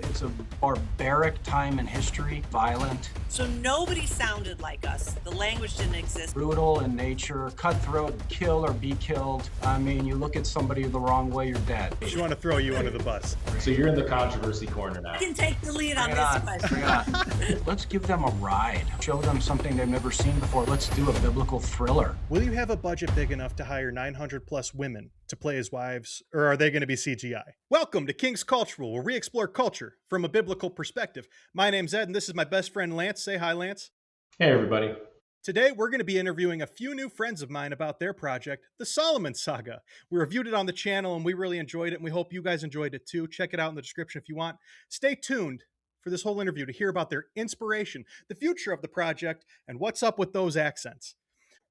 It's a barbaric time in history, violent, So nobody sounded like us. The language didn't exist. brutal in nature, cutthroat, kill or be killed. I mean, you look at somebody the wrong way, you're dead. She want to throw you under the bus. So you're in the controversy corner now. I can take the lead on Bring it this on, question. bring it on. Let's give them a ride. Show them something they've never seen before. Let's do a biblical thriller. Will you have a budget big enough to hire 900 plus women to play as wives, or are they going to be CGI? Welcome to King's Cultural, where we explore culture from a biblical perspective. My name's Ed, and this is my best friend Lance. Say hi, Lance. Hey, everybody. Today, we're going to be interviewing a few new friends of mine about their project, the Solomon Saga. We reviewed it on the channel, and we really enjoyed it, and we hope you guys enjoyed it too. Check it out in the description if you want. Stay tuned for this whole interview to hear about their inspiration, the future of the project, and what's up with those accents.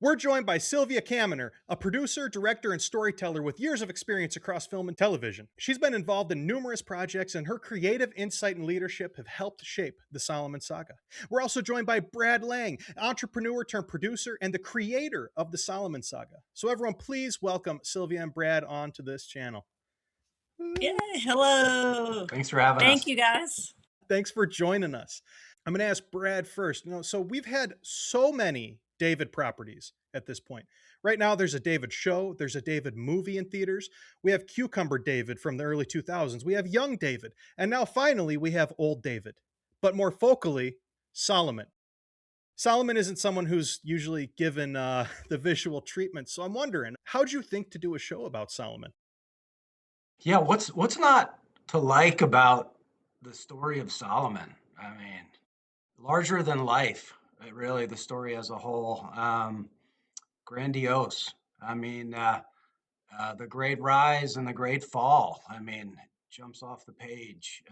We're joined by Sylvia Kaminer, a producer, director, and storyteller with years of experience across film and television. She's been involved in numerous projects, and her creative insight and leadership have helped shape the Solomon Saga. We're also joined by Brad Lang, entrepreneur turned producer and the creator of the Solomon Saga. So everyone, please welcome Sylvia and Brad onto this channel. Yeah, hello. Thanks for having us. Thank you, guys. Thanks for joining us. I'm going to ask Brad first. So we've had so many David properties at this point. Right now, there's a David show. There's a David movie in theaters. We have Cucumber David from the early 2000s. We have Young David. And now finally, we have Old David. But more focally, Solomon. Solomon isn't someone who's usually given the visual treatment. So I'm wondering, how'd you think to do a show about Solomon? Yeah, what's not to like about the story of Solomon? I mean, larger than life, really, the story as a whole. Grandiose. I mean, the great rise and the great fall. I mean, jumps off the page.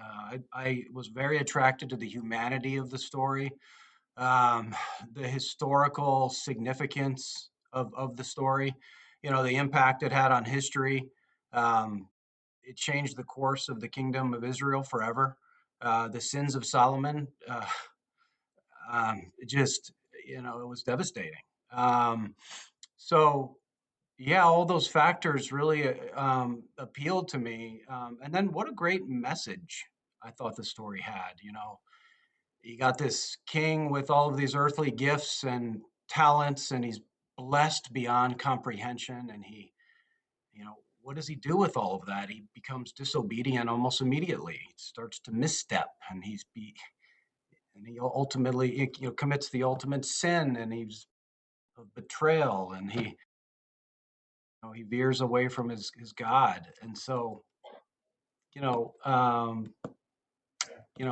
I was very attracted to the humanity of the story, um, the historical significance of the story, the impact it had on history. Um, it changed the course of the kingdom of Israel forever. The sins of Solomon, it just, it was devastating. Um, so, yeah, all those factors really appealed to me. And then what a great message I thought the story had. You got this king with all of these earthly gifts and talents, and he's blessed beyond comprehension. And what does he do with all of that? He becomes disobedient almost immediately. He starts to misstep, and he ultimately commits the ultimate sin, and he's of betrayal, and he veers away from his God. And so, you know, um,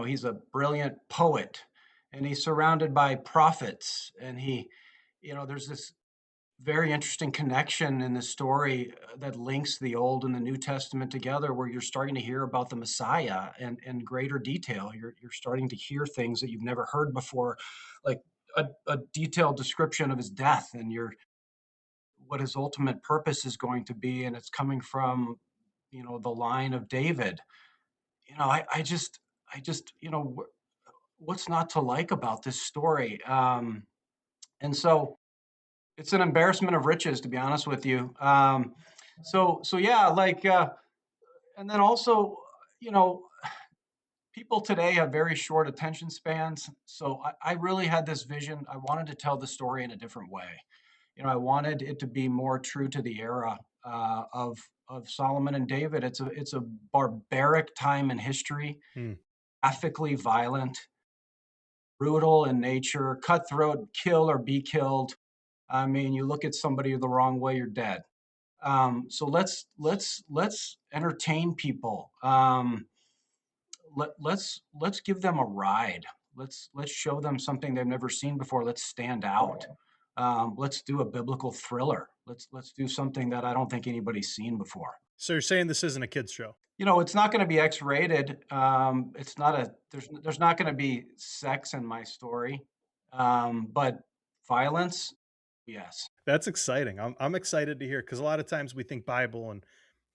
he's a brilliant poet, and he's surrounded by prophets, and there's this very interesting connection in the story that links the Old and the New Testament together, where you're starting to hear about the Messiah and in greater detail. You're starting to hear things that you've never heard before, like a detailed description of his death, and what his ultimate purpose is going to be, and it's coming from the line of David. I just what's not to like about this story? And so it's an embarrassment of riches, to be honest with you. So yeah, and then also, you know, people today have very short attention spans. So I really had this vision. I wanted to tell the story in a different way. I wanted it to be more true to the era of Solomon and David. It's a barbaric time in history, Hmm. ethically violent, brutal in nature, cutthroat, kill or be killed. I mean, you look at somebody the wrong way, you're dead. So let's entertain people. Let's give them a ride. Let's show them something they've never seen before. Let's stand out. Let's do a biblical thriller. Let's do something that I don't think anybody's seen before. So you're saying this isn't a kid's show? It's not going to be X-rated. It's not there's not going to be sex in my story, but violence, yes. That's exciting. I'm excited to hear because a lot of times we think Bible and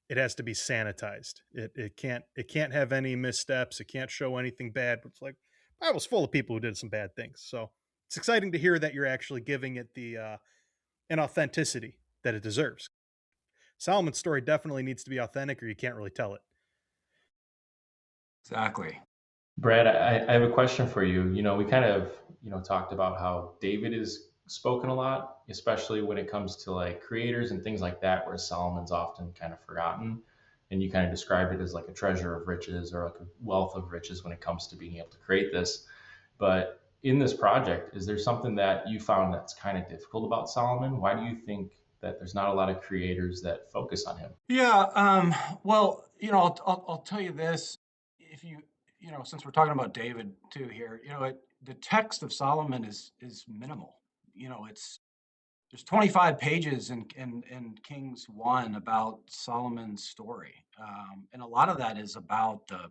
it has to be sanitized. It can't have any missteps. It can't show anything bad. But it's like Bible's full of people who did some bad things. So it's exciting to hear that you're actually giving it the an authenticity that it deserves. Solomon's story definitely needs to be authentic, or you can't really tell it. Exactly. Brad, I have a question for you. We kind of, talked about how David is spoken a lot, especially when it comes to like creators and things like that, where Solomon's often kind of forgotten. And you kind of described it as like a treasure of riches or like a wealth of riches when it comes to being able to create this. But in this project, is there something that you found that's kind of difficult about Solomon? Why do you think that there's not a lot of creators that focus on him? Yeah, well, I'll tell you this. If since we're talking about David too here, the text of Solomon is minimal. It's there's 25 pages in Kings 1 about Solomon's story, and a lot of that is about the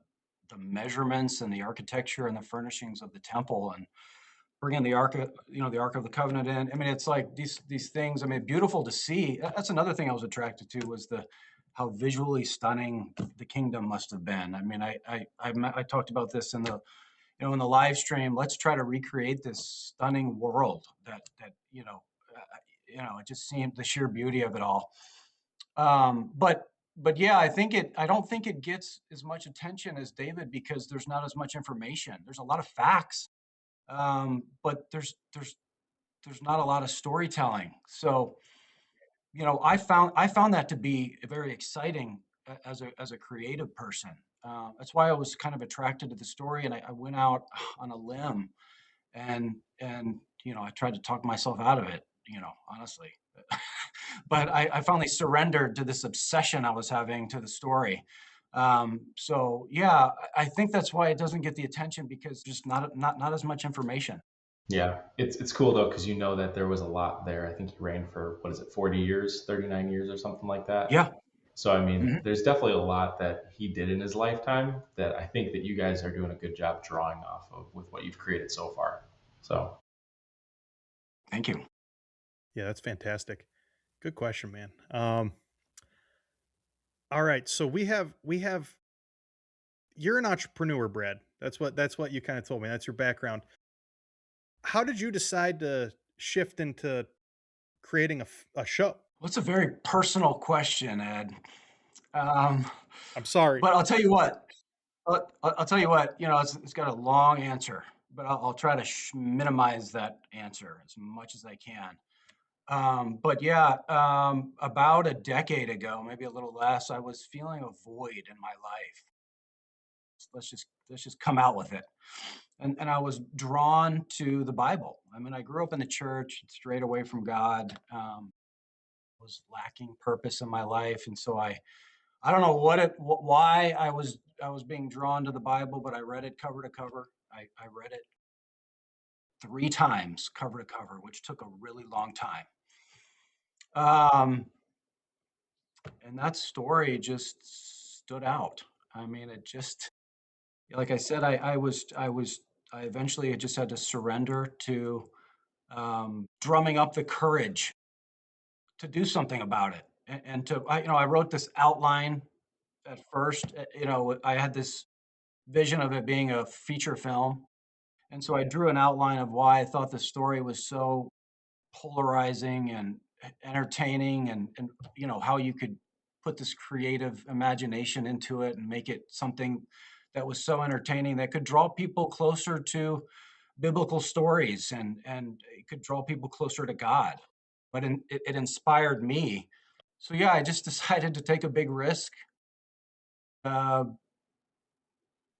measurements and the architecture and the furnishings of the temple and bringing the ark of, the Ark of the Covenant in. I mean, it's like these things. I mean, beautiful to see. That's another thing I was attracted to was the how visually stunning the kingdom must have been. I mean, I talked about this in the in the live stream. Let's try to recreate this stunning world that it just seemed the sheer beauty of it all. But yeah, I don't think it gets as much attention as David because there's not as much information. There's a lot of facts, but there's not a lot of storytelling. So, I found that to be very exciting as a creative person. That's why I was kind of attracted to the story, and I went out on a limb and I tried to talk myself out of it. Honestly, but I finally surrendered to this obsession I was having to the story. So yeah, I think that's why it doesn't get the attention because just not as much information. Yeah, it's cool though because you know that there was a lot there. I think he ran for what is it, 40 years, 39 years, or something like that. Yeah. So I mean, Mhm. there's definitely a lot that he did in his lifetime that I think that you guys are doing a good job drawing off of with what you've created so far. So Thank you. Yeah, that's fantastic. Good question, man. All right, so we have you're an entrepreneur, Brad. That's what you kind of told me. That's your background. How did you decide to shift into creating a show? Well, it's a very personal question, Ed. Um, I'm sorry. but I'll tell you what. I'll tell you what. It's got a long answer, but I'll try to minimize that answer as much as I can. But yeah, about a decade ago, maybe a little less, I was feeling a void in my life. Let's just come out with it. And I was drawn to the Bible. I mean, I grew up in the church, strayed away from God. Was lacking purpose in my life, and so I don't know why I was being drawn to the Bible, but I read it cover to cover. I read it 3 times cover to cover, which took a really long time. Um, and that story just stood out. I mean, it just like I said, I eventually just had to surrender to drumming up the courage to do something about it, and I wrote this outline at first. I had this vision of it being a feature film. And so I drew an outline of why I thought the story was so polarizing and entertaining and how you could put this creative imagination into it and make it something that was so entertaining that could draw people closer to biblical stories and it could draw people closer to God. But it inspired me. So yeah, I just decided to take a big risk. Uh,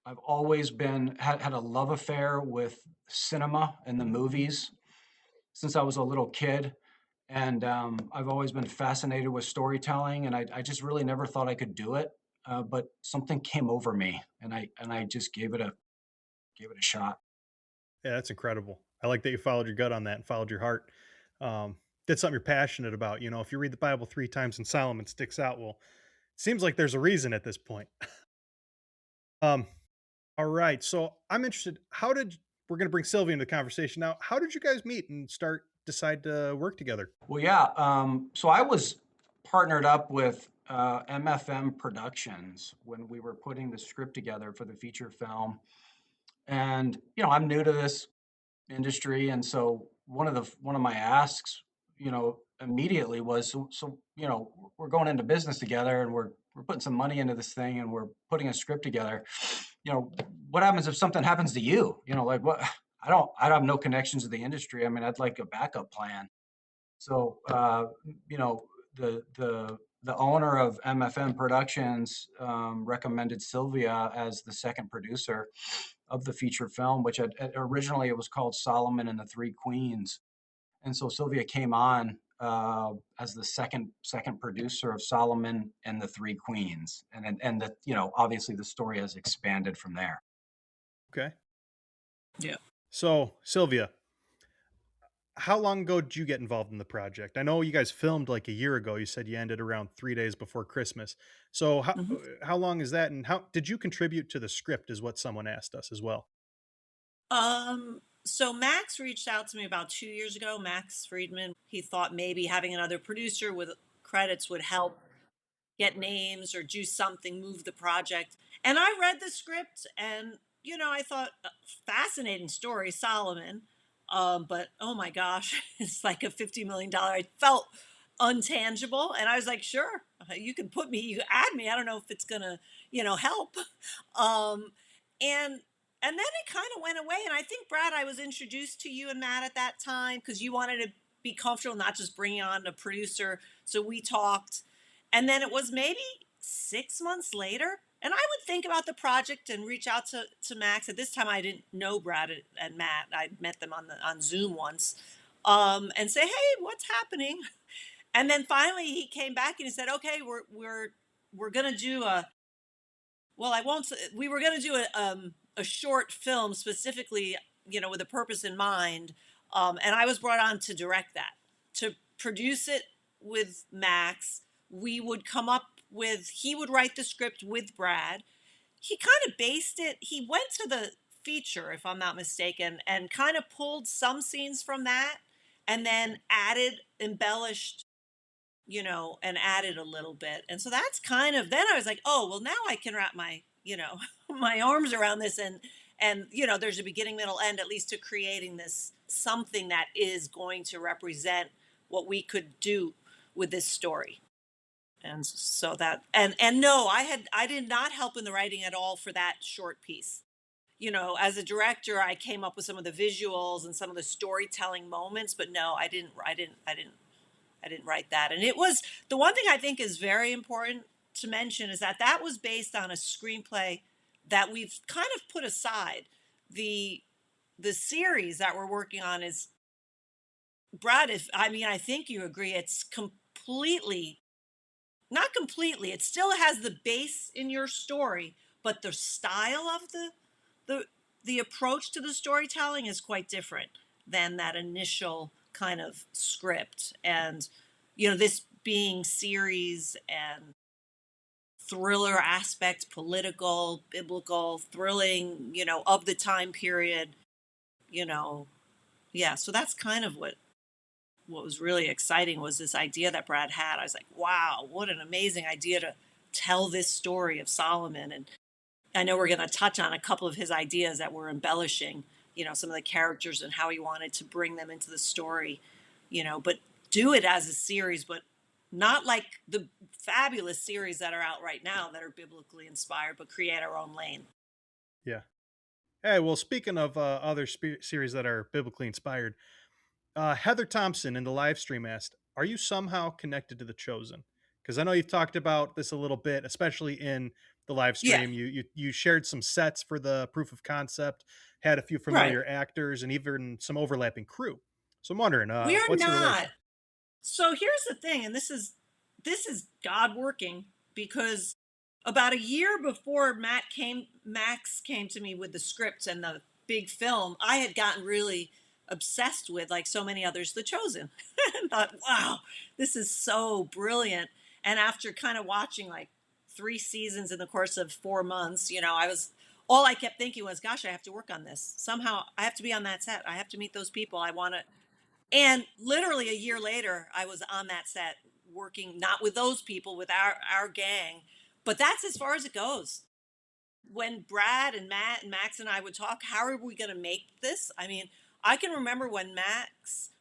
I've always had a love affair with cinema and the movies since I was a little kid, and I've always been fascinated with storytelling, and I just really never thought I could do it, but something came over me, and I just gave it a shot. Yeah, that's incredible. I like that you followed your gut on that and followed your heart. Did something you're passionate about. If you read the Bible 3 times and Solomon sticks out, well, it seems like there's a reason at this point. Um, all right. So I'm interested. We're going to bring Sylvia into the conversation now? How did you guys meet and decide to work together? Well, yeah, so I was partnered up with MFM Productions when we were putting the script together for the feature film, and I'm new to this industry, and so one of my asks, immediately was, so we're going into business together, and we're putting some money into this thing, and we're putting a script together. you know, what happens if something happens to you? You know, like what? I have no connections to the industry. I mean, I'd like a backup plan. So, you know, the owner of MFM Productions recommended Sylvia as the second producer of the feature film, which originally it was called Solomon and the Three Queens. And so Sylvia came on as the second producer of Solomon and the Three Queens, and the, you know, obviously the story has expanded from there. Okay. Yeah. So, Sylvia, how long ago did you get involved in the project? I know you guys filmed like a year ago. You said you ended around 3 days before Christmas. So, Mhm. how long is that? And how did you contribute to the script? Is what someone asked us as well. So Max reached out to me about 2 years ago. Max Friedman. He thought maybe having another producer with credits would help get names or do something, move the project. And I read the script, and I thought fascinating story, Solomon. But oh my gosh, it's like a $50 million. It felt untangible, and I was like, sure, you can put me, you add me. I don't know if it's gonna, help. Um, and and then it kind of went away. And I think, Brad, I was introduced to you and Matt at that time because you wanted to be comfortable, not just bringing on a producer. So we talked, and then it was maybe 6 months later. And I would think about the project and reach out to Max. At this time, I didn't know Brad and Matt. I met them on Zoom once, and say, "Hey, what's happening?" And then finally, he came back and he said, "Okay, we're gonna do a well, I won't. We were going to do a short film specifically, with a purpose in mind, and I was brought on to direct that, to produce it with Max. We would come up with. He would write the script with Brad. He kind of based it. He went to the feature, if I'm not mistaken, and kind of pulled some scenes from that, and then added, embellished, and added a little bit. And so that's kind of, then I was like, oh, well, now I can wrap my, my arms around this, and there's a beginning, middle, end, at least, to creating this something that is going to represent what we could do with this story. And so that, and no, I did not help in the writing at all for that short piece. As a director, I came up with some of the visuals and some of the storytelling moments, but no, I didn't write that. And it was, the one thing I think is very important to mention is that that was based on a screenplay that we've kind of put aside. The series that we're working on is, Brad, if I mean, I think you agree, it's completely, not completely, it still has the base in your story, but the style of the the approach to the storytelling is quite different than that initial kind of script. And this being series and thriller aspect, political, biblical, thrilling, of the time period, you know yeah. So that's kind of what was really exciting, was this idea that Brad had. I was like, wow, what an amazing idea to tell this story of Solomon. And I know we're going to touch on a couple of his ideas that were embellishing, some of the characters and how he wanted to bring them into the story, but do it as a series, but not like the fabulous series that are out right now that are biblically inspired, but create our own lane. Yeah. Hey, well, speaking of other series that are biblically inspired, Heather Thompson in the live stream asked, "Are you somehow connected to the Chosen?" Because I know you've talked about this a little bit, especially in the live Yeah, stream. You shared some sets for the proof of concept, had a few right. familiar actors, and even some overlapping crew. So I'm wondering, We're what's the not. relation? So here's the thing, and this is God working, because about a year before Max came to me with the scripts and the big film, I had gotten really obsessed with, like so many others, The Chosen. And thought, wow, this is so brilliant. And after kind of watching like 3 seasons in the course of 4 months, I was, all I kept thinking was, gosh, I have to work on this. Somehow I have to be on that set. I have to meet those people. I want to. And literally a year later, I was on that set working, not with those people, with our gang. But that's as far as it goes. When Brad and Matt and Max and I would talk, how are we going to make this? I mean, I can remember when Max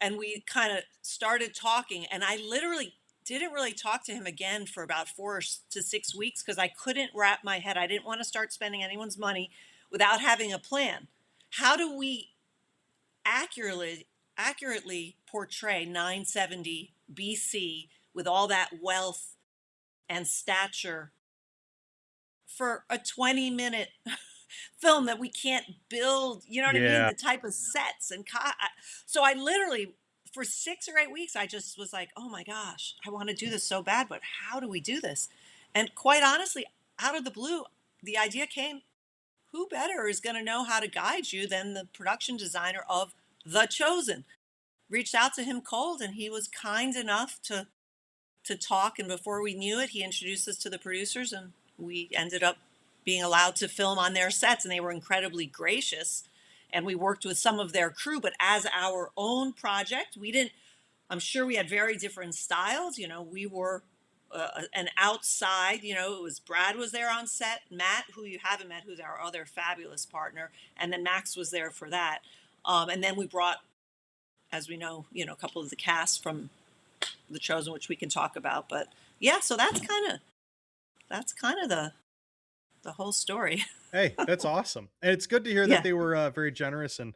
and we kind of started talking, and I literally didn't really talk to him again for about 4 to 6 weeks because I couldn't wrap my head. I didn't want to start spending anyone's money without having a plan. How do we accurately portray 970 BC with all that wealth and stature for a 20-minute film that we can't build, you know what I mean? Yeah. The type of sets so I literally for 6 or 8 weeks I just was like, "Oh my gosh, I want to do this so bad, but how do we do this?" And quite honestly, out of the blue, the idea came, who better is going to know how to guide you than the production designer of The Chosen? Reached out to him cold and he was kind enough to talk, and before we knew it, he introduced us to the producers and we ended up being allowed to film on their sets, and they were incredibly gracious, and we worked with some of their crew, but as our own project, we didn't. I'm sure we had very different styles. We were an outside, it was Brad was there on set, Matt, who you haven't met, who's our other fabulous partner, and then Max was there for that. And then we brought, as we know, a couple of the cast from The Chosen, which we can talk about. But yeah, so that's kind of the whole story. Hey, that's awesome. And it's good to hear Yeah. that they were very generous and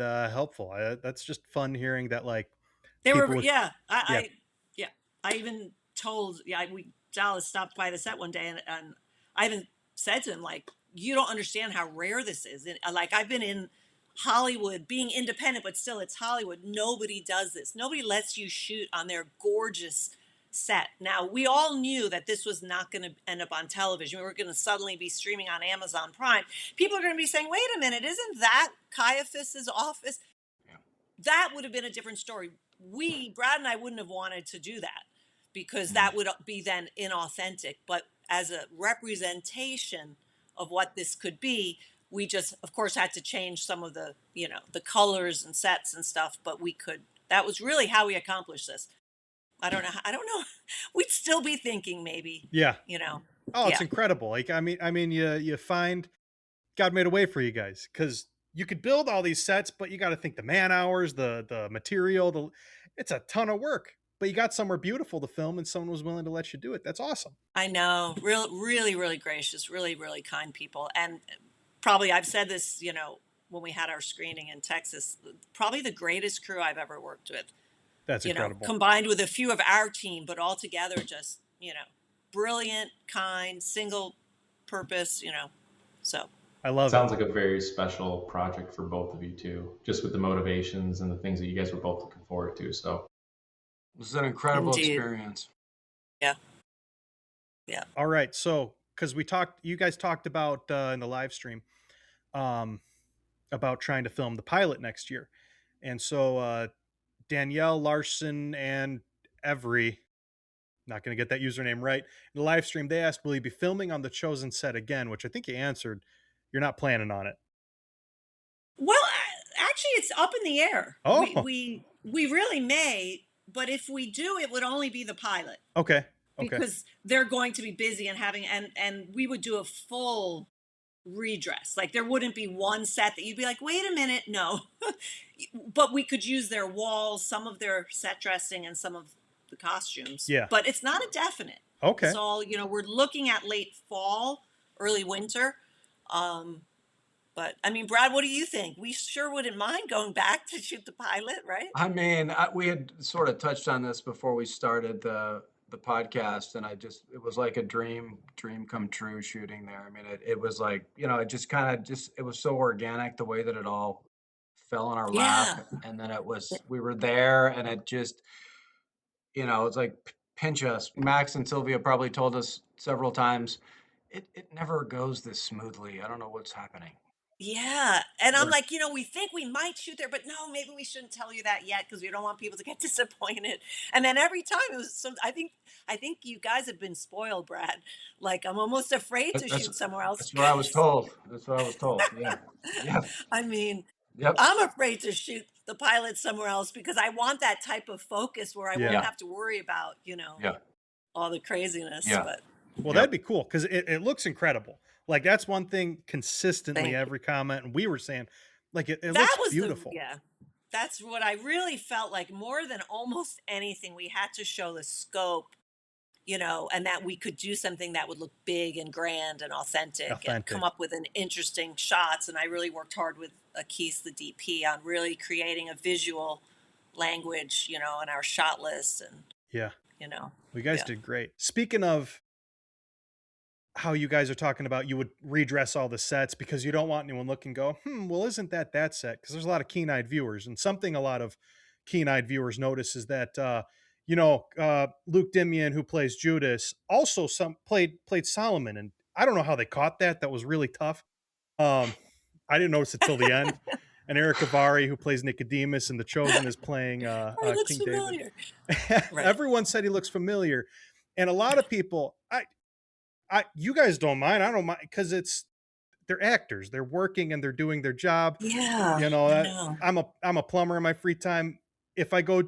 helpful. That's just fun hearing that, like, They people were, with- yeah. Yeah. I even told, Dallas stopped by the set one day, and I even said to him, like, you don't understand how rare this is. And like, I've been in Hollywood, being independent, but still it's Hollywood. Nobody does this. Nobody lets you shoot on their gorgeous set. Now, we all knew that this was not going to end up on television. We were going to suddenly be streaming on Amazon Prime. People are going to be saying, wait a minute, isn't that Caiaphas's office? Yeah. That would have been a different story. Brad and I wouldn't have wanted to do that because that would be then inauthentic. But as a representation of what this could be, we just, of course, had to change some of the, the colors and sets and stuff, but that was really how we accomplished this. I don't know. We'd still be thinking maybe, Yeah. Oh, it's Yeah. incredible. Like, I mean, you find God made a way for you guys, because you could build all these sets, but you got to think the man hours, the material, it's a ton of work, but you got somewhere beautiful to film and someone was willing to let you do it. That's awesome. I know. Really, really gracious, really, really kind people. And probably I've said this, when we had our screening in Texas, probably the greatest crew I've ever worked with. That's incredible. Combined with a few of our team, but all together just, brilliant, kind, single purpose, so. I love Sounds it. like a very special project for both of you too, just with the motivations and the things that you guys were both looking forward to. So It was an incredible Indeed. experience. Yeah. All right. So, because you guys talked about in the live stream about trying to film the pilot next year. And so Danielle, Larson, and Every, not going to get that username right, in the live stream, they asked, will you be filming on the Chosen set again? Which I think you answered. You're not planning on it. Well, actually, it's up in the air. Oh. We really may, but if we do, it would only be the pilot. Okay. Because they're going to be busy and and we would do a full redress. Like, there wouldn't be one set that you'd be like, wait a minute, no. But we could use their walls, some of their set dressing, and some of the costumes. Yeah. But it's not a definite. Okay. It's all, we're looking at late fall, early winter. But I mean, Brad, what do you think? We sure wouldn't mind going back to shoot the pilot, right? I mean, we had sort of touched on this before we started the podcast, and it was like a dream come true shooting there. I mean, it was like, it just kind of it was so organic the way that it all fell in our lap, and then we were there, and it just, it's like pinch us. Max and Sylvia probably told us several times, it never goes this smoothly. I don't know what's happening. Yeah. And I'm like, we think we might shoot there, but no, maybe we shouldn't tell you that yet because we don't want people to get disappointed. And then every time it was I think you guys have been spoiled, Brad. Like, I'm almost afraid to shoot somewhere else. That's what I was told. Yeah. Yeah. I mean, Yep. I'm afraid to shoot the pilot somewhere else because I want that type of focus where I won't have to worry about, all the craziness. Yeah. But well, that'd be cool because it looks incredible. Like, that's one thing consistently, Thank you. every comment, and we were saying, like, it that looks was beautiful. Yeah. That's what I really felt like more than almost anything. We had to show the scope, and that we could do something that would look big and grand and authentic and come Authentic. up with an interesting shots. And I really worked hard with Keith, the DP, on really creating a visual language, in our shot list. And, Yeah. You guys yeah. did great. Speaking of how you guys are talking about you would redress all the sets because you don't want anyone look and go, well, isn't that set? Because there's a lot of keen-eyed viewers, and something a lot of keen-eyed viewers notice is that Luke Dimian, who plays Judas, also played Solomon, and I don't know how they caught that. That was really tough. I didn't notice it till the end. And Eric Avari, who plays Nicodemus in The Chosen, is playing Looks King familiar. David. Right. Everyone said he looks familiar, and a lot of people, you guys don't mind. I don't mind because they're actors. They're working and they're doing their job. Yeah. I know. I'm a plumber in my free time. If I go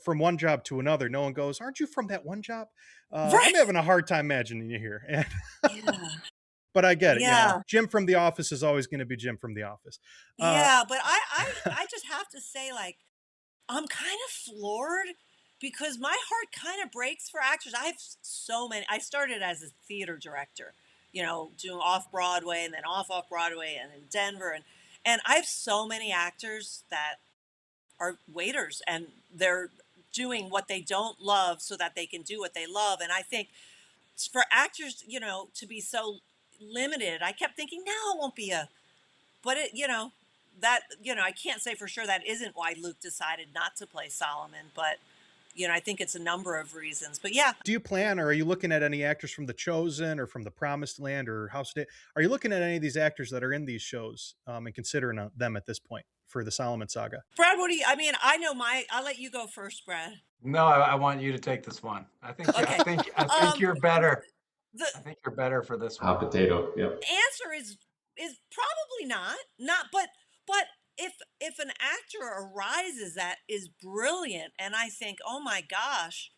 from one job to another, no one goes, "Aren't you from that one job?" Right. I'm having a hard time imagining you here. Yeah. But I get it. Yeah. Jim from The Office is always going to be Jim from The Office. Yeah, but I just have to say, like, I'm kind of floored because my heart kind of breaks for actors. I have so many. I started as a theater director, doing off Broadway and then off Broadway and in Denver, and I have so many actors that are waiters and they're doing what they don't love so that they can do what they love. And I think for actors, to be so limited, I kept thinking, no, it won't be but I can't say for sure that isn't why Luke decided not to play Solomon, but I think it's a number of reasons. But yeah. Do you plan, or are you looking at any actors from The Chosen or from The Promised Land or House of David? Are you looking at any of these actors that are in these shows and considering them at this point for the Solomon Saga? Brad, I know I'll let you go first, Brad. No, I want you to take this one. I think Okay. I think you're better. The I think you're better for this Hot one. potato. Yep. answer is probably not, but if an actor arises that is brilliant, and I think, oh my gosh,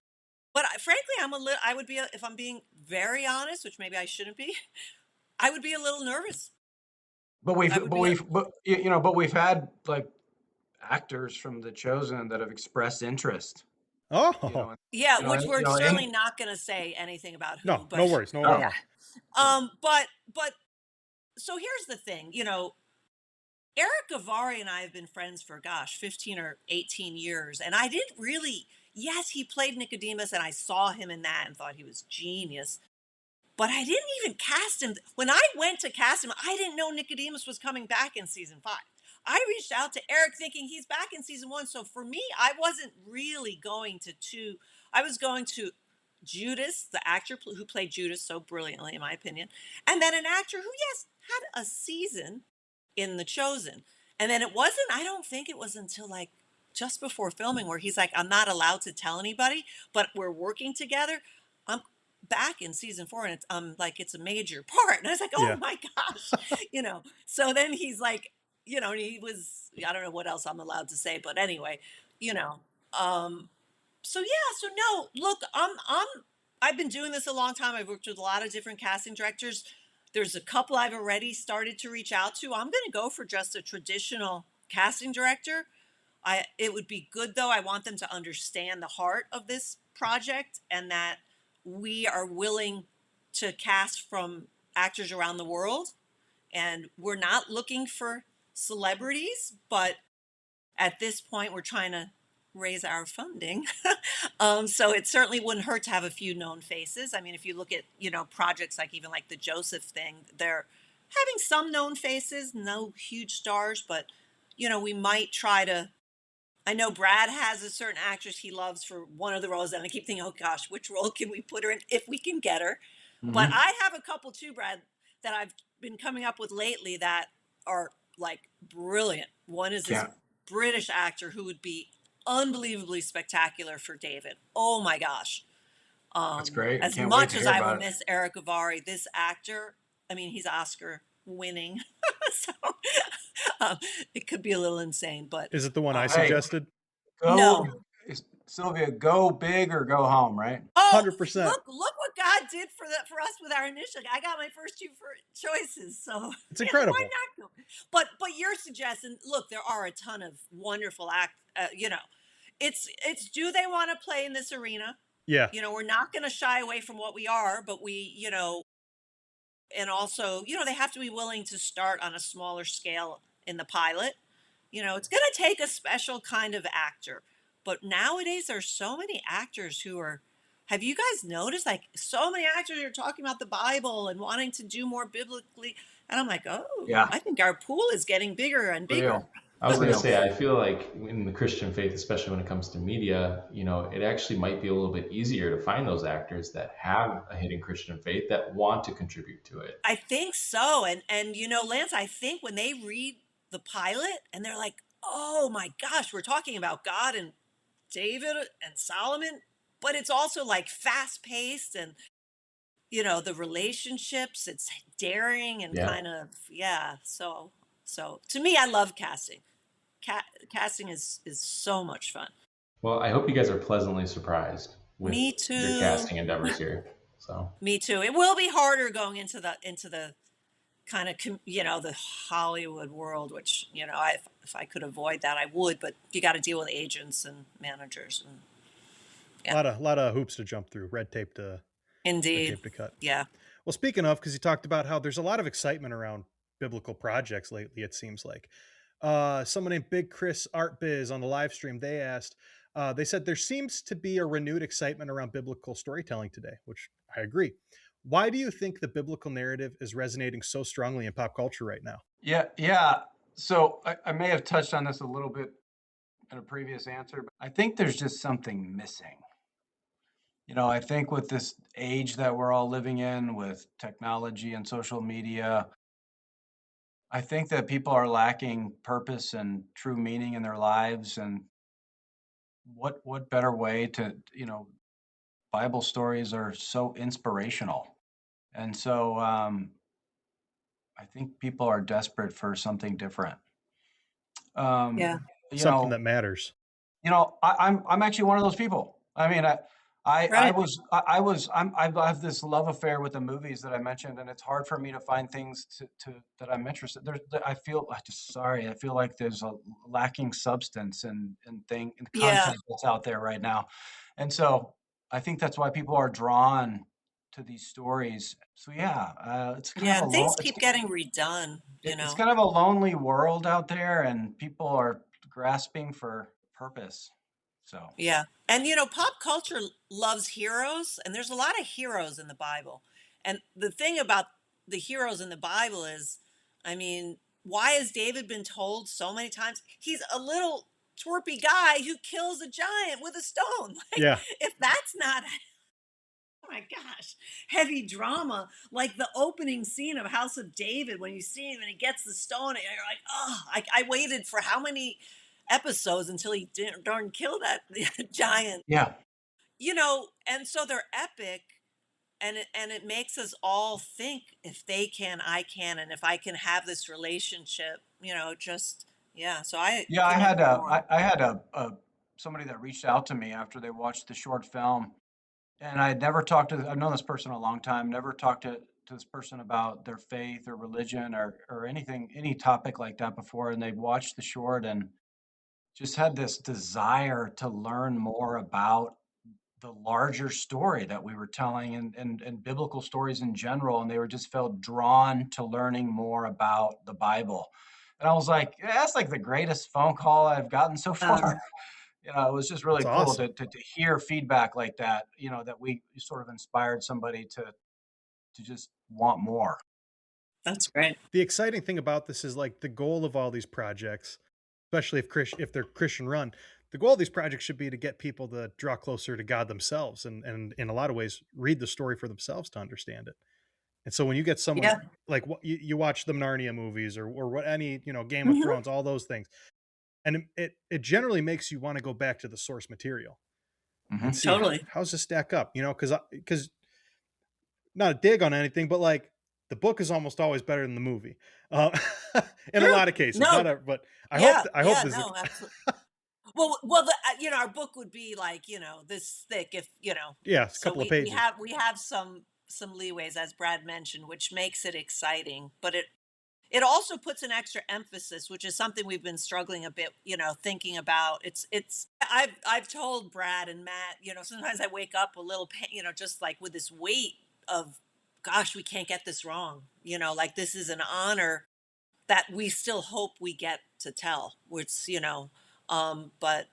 but frankly, I would be, if I'm being very honest, which maybe I shouldn't be, I would be a little nervous. But we've had like actors from The Chosen that have expressed interest. Oh, yeah, which we're certainly not going to say anything about who. No, but, no worries, no worries. But so here's the thing, Eric Avari and I have been friends for 15 or 18 years, and I didn't really. Yes, he played Nicodemus, and I saw him in that and thought he was genius. But I didn't even cast him. When I went to cast him, I didn't know Nicodemus was coming back in season 5. I reached out to Eric thinking he's back in season 1. So for me, I wasn't really going to I was going to Judas, the actor who played Judas so brilliantly, in my opinion, and then an actor who, yes, had a season in The Chosen. And then I don't think it was until like just before filming where he's like, I'm not allowed to tell anybody, but we're working together. I'm back in season 4 and it's a major part. And I was like, oh my gosh, so then he's like, he was, I don't know what else I'm allowed to say, but anyway, so no, look, I've been doing this a long time. I've worked with a lot of different casting directors. There's a couple I've already started to reach out to. I'm going to go for just a traditional casting director. It would be good though. I want them to understand the heart of this project and that we are willing to cast from actors around the world. And we're not looking for celebrities, but at this point we're trying to raise our funding. So it certainly wouldn't hurt to have a few known faces. I mean, if you look at, projects like even like the Joseph thing, they're having some known faces, no huge stars, but, we might try to. I know Brad has a certain actress he loves for one of the roles, and I keep thinking, oh gosh, which role can we put her in if we can get her? Mm-hmm. But I have a couple too, Brad, that I've been coming up with lately that are like brilliant. One is this British actor who would be unbelievably spectacular for David. Oh my gosh. That's great. As much as I will miss Eric Avari, this actor, I mean, he's Oscar winning. So it could be a little insane, but is it the one I suggested? No. Sylvia, go big or go home, right? Oh, 100%. Look what God did for us with our initiative. I got my first 2 choices, so it's incredible. Why not go? But you're suggesting, look, there are a ton of wonderful it's do they want to play in this arena? Yeah. We're not going to shy away from what we are, but and also, they have to be willing to start on a smaller scale in the pilot. It's going to take a special kind of actor. But nowadays, there's so many actors who are. Have you guys noticed? Like, so many actors are talking about the Bible and wanting to do more biblically. And I'm like, oh, Yeah, I think our pool is getting bigger and bigger. real, I was going to real. say, I feel like in the Christian faith, especially when it comes to media, it actually might be a little bit easier to find those actors that have a hidden Christian faith that want to contribute to it. I think so. And Lance, I think when they read the pilot and they're like, oh my gosh, we're talking about God and David and Solomon, but it's also like fast paced and the relationships, it's daring and Yeah. kind of, yeah. So to me, I love casting. Casting is so much fun. Well, I hope you guys are pleasantly surprised with Me your too. casting endeavors here. So, Me too. It will be harder going into the kind of the Hollywood world, which if I could avoid that, I would. But you got to deal with agents and managers, and A yeah, lot of hoops to jump through, red indeed, tape to cut. yeah, Well, speaking of, because you talked about how there's a lot of excitement around biblical projects lately, it seems like. Someone named Big Chris Art Biz on the live stream, they said there seems to be a renewed excitement around biblical storytelling today, which I agree. Why do you think the biblical narrative is resonating so strongly in pop culture right now? Yeah, yeah. So I may have touched on this a little bit in a previous answer, but I think there's just something missing. I think with this age that we're all living in, with technology and social media, I think that people are lacking purpose and true meaning in their lives. And what better way to, Bible stories are so inspirational. And so I think people are desperate for something different. Um, yeah, you Something know, that matters. I'm actually one of those people. I mean, I right, was I was I have this love affair with the movies that I mentioned, and it's hard for me to find things to that I'm interested. I feel like there's a lacking substance in yeah, content that's out there right now, and so I think that's why people are drawn to these stories. So yeah, it's kind of yeah. a Things keep getting redone. it's kind of a lonely world out there, and people are grasping for purpose. So, Yeah. And pop culture loves heroes, and there's a lot of heroes in the Bible. And the thing about the heroes in the Bible is, I mean, why has David been told so many times he's a little twerpy guy who kills a giant with a stone? Like, Yeah. if that's not, oh my gosh, heavy drama, like the opening scene of House of David when you see him and he gets the stone, and you're like, oh, I waited for how many episodes until he darn kill that giant, yeah. and so they're epic, and it makes us all think, if they can, I can, and if I can have this relationship, just, yeah, so I Yeah, couldn't agree more. I had a somebody that reached out to me after they watched the short film, and I had never talked to I've known this person a long time, never talked to this person about their faith or religion or anything, any topic like that before, and they'd watched the short and just had this desire to learn more about the larger story that we were telling and biblical stories in general, and they were just felt drawn to learning more about the Bible. And I was like, "Yeah, that's like the greatest phone call I've gotten so far." Um, It was just That's really cool awesome. to hear feedback like that, that we sort of inspired somebody to just want more. that's great. The exciting thing about this is like the goal of all these projects, especially if they're Christian run, the goal of these projects should be to get people to draw closer to God themselves and in a lot of ways read the story for themselves to understand it. And so when you get someone Yeah. like what you watch the Narnia movies or what any, Game of Hmm. Thrones, all those things. And it generally makes you want to go back to the source material and Hmm. see Totally. how's this stack up, because not a dig on anything, but like the book is almost always better than the movie, uh, in a True. lot of cases. Not No. a, but Yeah. I hope Yeah. this is No. Absolutely. Well, our book would be like, this thick, if yeah, it's a So couple of we pages. have some leeways, as Brad mentioned, which makes it exciting. But it also puts an extra emphasis, which is something we've been struggling a bit, thinking about. I've told Brad and Matt, sometimes I wake up a little pain, just like with this weight of, gosh, we can't get this wrong. Like this is an honor that we still hope we get to tell, which, but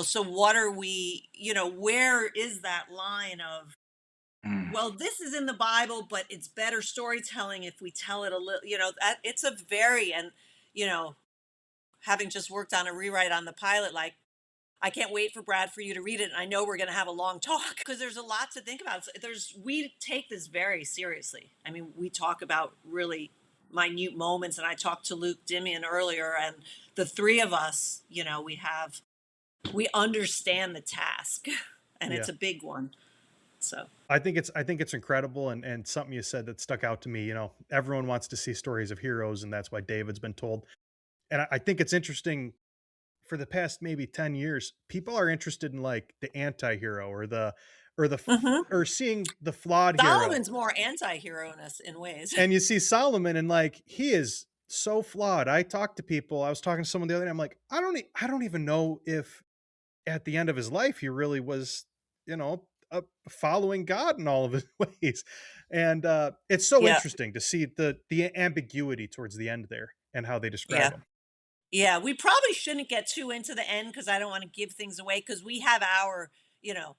so what are we, where is that line of, Mm. well, this is in the Bible, but it's better storytelling if we tell it a little, that it's a very, and, you know, having just worked on a rewrite on the pilot, like, I can't wait for Brad for you to read it. And I know we're going to have a long talk because there's a lot to think about. We take this very seriously. I mean, we talk about really minute moments, and I talked to Luke Dimian earlier, and the three of us, we understand the task and Yeah. it's a big one. So I think it's incredible, and something you said that stuck out to me. Everyone wants to see stories of heroes, and that's why David's been told. And I think it's interesting. For the past maybe 10 years, people are interested in like the anti-hero mhm. or seeing the flawed hero. Solomon's more anti-hero in ways. And you see Solomon, and like he is so flawed. I talked to people. I was talking to someone the other day. I'm like, I don't even know if at the end of his life he really was, following God in all of his ways. And it's so Yeah. interesting to see the ambiguity towards the end there and how they describe Yeah. him. Yeah, we probably shouldn't get too into the end because I don't want to give things away because we have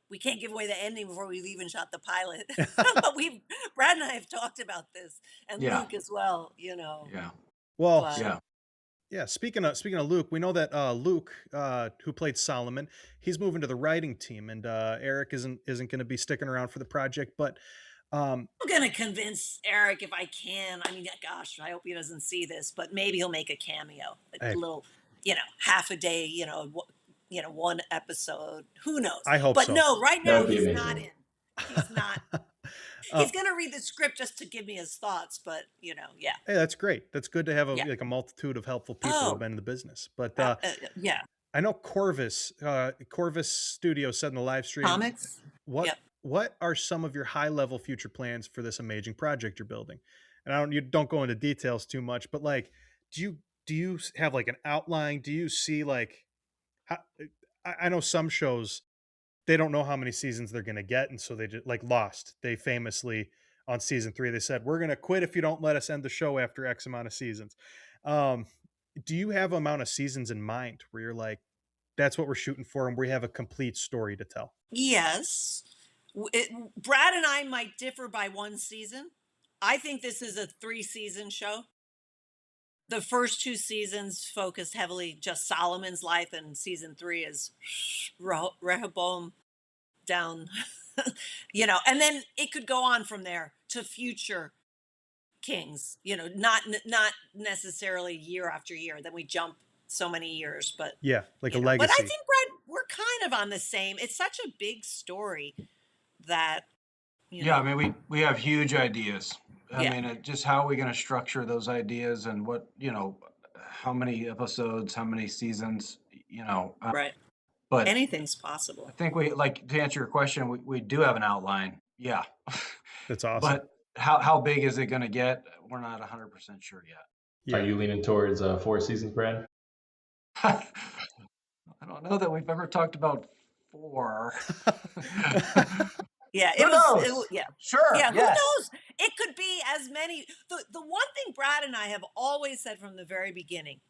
we can't give away the ending before we've even shot the pilot. But Brad and I have talked about this, and Yeah. Luke as well, Yeah. Well, but Yeah. yeah, speaking of Luke, we know that Luke, who played Solomon, he's moving to the writing team, and Eric isn't going to be sticking around for the project. But I'm going to convince Eric if I can. I mean, gosh, I hope he doesn't see this, but maybe he'll make a cameo, a hey, little, half a day, one episode. Who knows? I hope But so. no, right That now would be he's not amazing. in. He's not. uh, He's gonna read the script just to give me his thoughts, but yeah, hey, that's great. That's good to have yeah. like a multitude of helpful people who have Oh, been in the business. But yeah. I know Corvus Studio said in the live stream, Comics. what Yep. what are some of your high level future plans for this amazing project you're building? And you don't go into details too much, but like, do you have like an outline? Do you see like how, I know some shows they don't know how many seasons they're going to get, and so they just like Lost. They famously on season 3 they said we're going to quit if you don't let us end the show after X amount of seasons. Um, do you have amount of seasons in mind where you're like, that's what we're shooting for, and we have a complete story to tell? Yes. Brad and I might differ by one season. I think this is a 3-season show. The first 2 seasons focused heavily just Solomon's life, and season 3 is Rehoboam down, and then it could go on from there to future kings, not necessarily year after year. Then we jump so many years, but Yeah, like a but I legacy. think we're kind of on the same. It's such a big story that, you Yeah, I know, mean, we have huge ideas. I yeah, mean, just how are we gonna structure those ideas and how many episodes, how many seasons, right. but Anything's I possible. think like to answer your question, we do have an outline. Yeah. That's awesome. But how big is it gonna get? We're not 100% sure Are Yeah. you leaning towards 4 seasons, Brad? yet. I don't know that we've ever talked about 4. Yeah, Who knows? yeah. Sure, Yeah, who yes. knows? It could be as many. The one thing Brad and I have always said from the very beginning,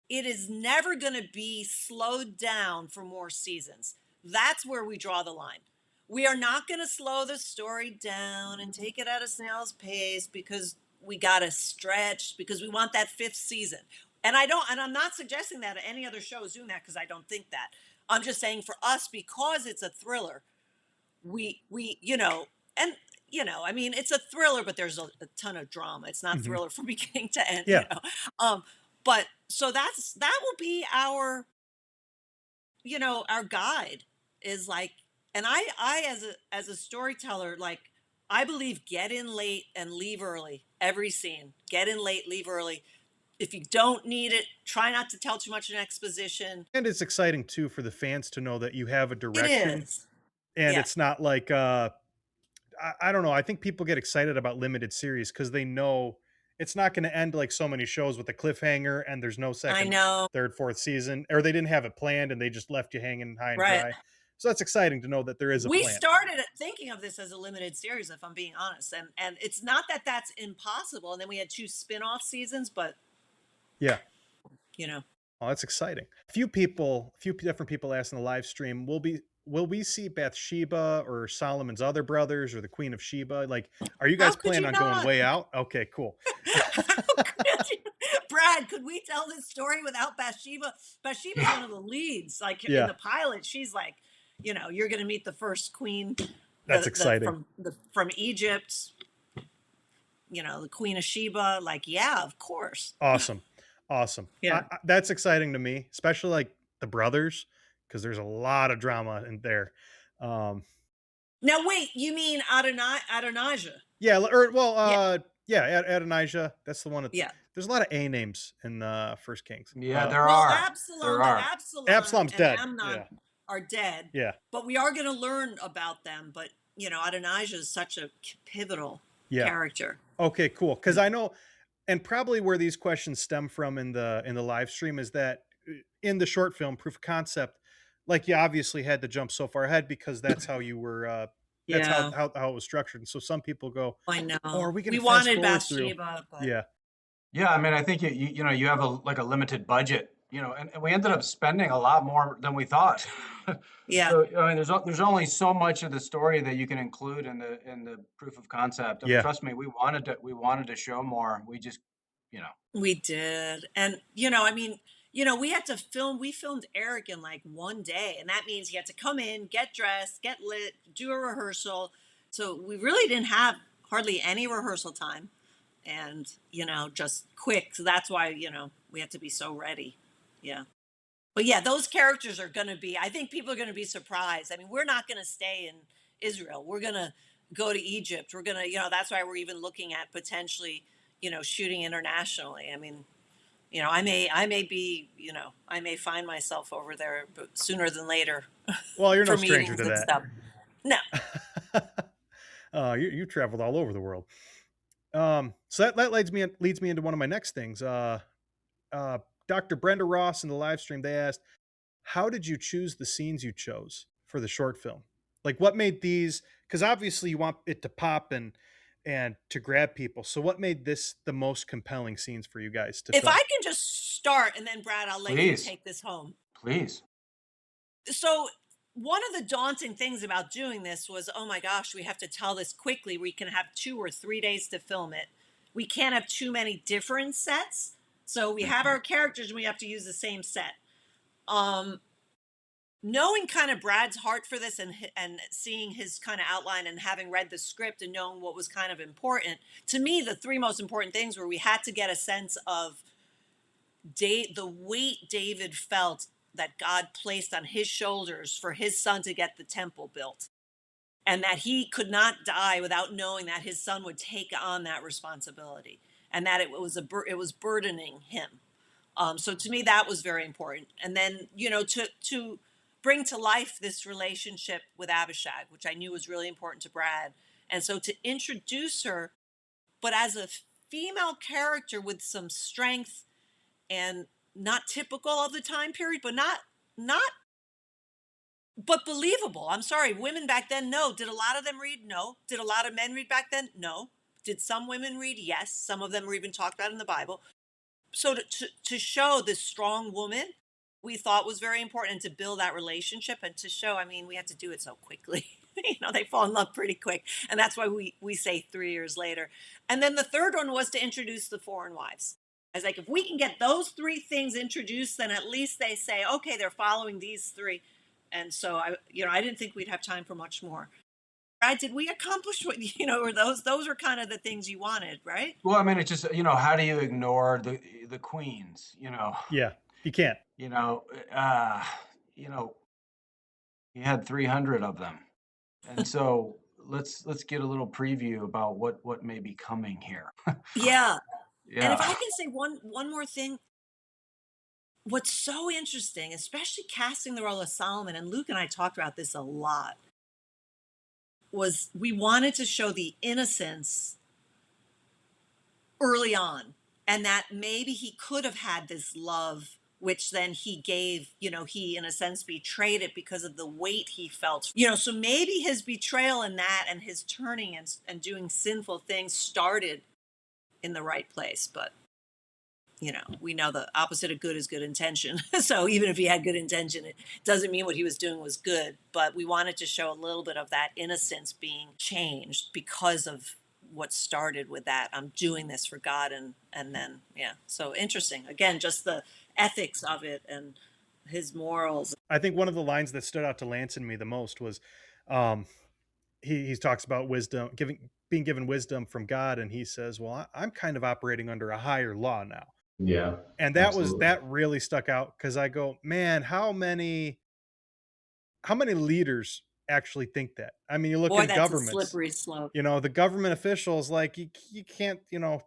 it is never going to be slowed down for more seasons. That's where we draw the line. We are not going to slow the story down and take it at a snail's pace because we got to stretch because we want that 5th season. And I'm not suggesting that any other show is doing that because I don't think that. I'm just saying for us, because it's a thriller, we and I mean, it's a thriller, but there's a ton of drama. It's not Mhm. thriller from beginning to end, Yeah. um but so that will be our guide, is like. And I as a storyteller, like, I believe get in late and leave early. Every scene, get in late, leave early. If you don't need it, try not to tell too much in exposition. And it's exciting too for the fans to know that you have a It direction, is. and Yeah. it's not like I don't know. I think people get excited about limited series because they know it's not going to end like so many shows with a cliffhanger and there's no I second, know. third, fourth season, or they didn't have it planned and they just left you hanging high and Right. dry. So that's exciting to know that there is a We plan. started thinking of this as a limited series, if I'm being honest, and it's not that that's impossible. And then we had 2 spin-off seasons, but Yeah. you know, Oh, that's exciting. A few different people asked in the live stream, will we see Bathsheba or Solomon's other brothers or the Queen of Sheba? Like, are you how guys could planning you on going not? way out? Okay, cool. How could you? Brad, could we tell this story without Bathsheba? Bathsheba's one of the leads. Like in Yeah, the pilot, she's like, you're going to meet the first queen, that's exciting. from Egypt. The Queen of Sheba. Like, yeah, of course. Awesome. Awesome. Yeah. That's exciting to me, especially like the brothers, because there's a lot of drama in there. Um, Now wait, you mean Adonijah? yeah, or well, Yeah, yeah, Adonijah. That's the one. yeah. There's a lot of A names in First Kings. Yeah, there Well, are. There are. Absalom's And dead. Amnon Yeah, are dead, yeah, but we are going to learn about them. But Adonijah is such a pivotal yeah. character. Okay, cool. Because I know, and probably where these questions stem from in the live stream is that in the short film proof of concept, like you obviously had to jump so far ahead because that's how you were. That's Yeah, how it was structured. And so some people go, I "Oh, are know. we going We to fast wanted forward through?" Bathsheba, but Yeah, Yeah, I mean, I think you have a limited budget, and we ended up spending a lot more than we thought. yeah, So, I mean, there's only so much of the story that you can include in the proof of concept. I mean, yeah, trust me, we wanted to show more. We just, you know, we did. And we had to film. We filmed Eric in like one day, and that means he had to come in, get dressed, get lit, do a rehearsal. So we really didn't have hardly any rehearsal time, and just quick. So that's why we had to be so ready. Yeah. But yeah, those characters are going to be, I think people are going to be surprised. I mean, we're not going to stay in Israel. We're going to go to Egypt. We're going to, that's why we're even looking at potentially, shooting internationally. I mean, I may be, I may find myself over there but sooner than later well, you're no for stranger meetings to and stuff. No. that. You traveled all over the world. So that leads me into one of my next things. Dr. Brenda Ross in the live stream, they asked, how did you choose the scenes you chose for the short film? Like what made these, because obviously you want it to pop and to grab people. So what made this the most compelling scenes for you guys to If film? I can just start and then Brad, I'll let you please, take this home. please. So one of the daunting things about doing this was, oh my gosh, we have to tell this quickly. We can have 2 or 3 days to film it. We can't have too many different sets. So we have our characters and we have to use the same set. Knowing kind of Brad's heart for this and seeing his kind of outline and having read the script and knowing what was kind of important, to me, the 3 most important things were we had to get a sense of the weight David felt that God placed on his shoulders for his son to get the temple built, and that he could not die without knowing that his son would take on that responsibility, and that it was burdening him. So to me, that was very important. And then to bring to life this relationship with Abishag, which I knew was really important to Brad, and so to introduce her, but as a female character with some strength and not typical of the time period, but not but believable. I'm sorry, women back then, no. Did a lot of them read? No. Did a lot of men read back then? No. Did some women read? Yes. Some of them were even talked about in the Bible. So to show this strong woman, we thought was very important, and to build that relationship and to show, I mean, we had to do it so quickly. They fall in love pretty quick. And that's why we say 3 years later. And then the third one was to introduce the foreign wives. I was like, if we can get those 3 things introduced, then at least they say, okay, they're following these 3. And so I didn't think we'd have time for much more. Right? Did we accomplish what, or those are kind of the things you wanted, right? Well, I mean, it's just, how do you ignore the queens? Yeah, you can't. You know, uh, you know, you had 300 of them, and so let's get a little preview about what may be coming here. Yeah. And if Yeah. I can say one more thing, what's so interesting, especially casting the role of Solomon, and Luke and I talked about this a lot, was we wanted to show the innocence early on, and that maybe he could have had this love, which then he gave, he in a sense betrayed it because of the weight he felt, so maybe his betrayal in that and his turning and doing sinful things started in the right place. But we know the opposite of good is good intention. So even if he had good intention, it doesn't mean what he was doing was good. But we wanted to show a little bit of that innocence being changed because of what started with that. I'm doing this for God, and then so interesting. Again, just the ethics of it and his morals. I think one of the lines that stood out to Lance and me the most was, um, he talks about wisdom, being given wisdom from God, and he says, "Well, I'm kind of operating under a higher law now." Yeah, And absolutely. that really stuck out because I go, man, how many leaders actually think that? I mean, you look Boy, in that's a governments, slippery slope. the government officials, like you can't,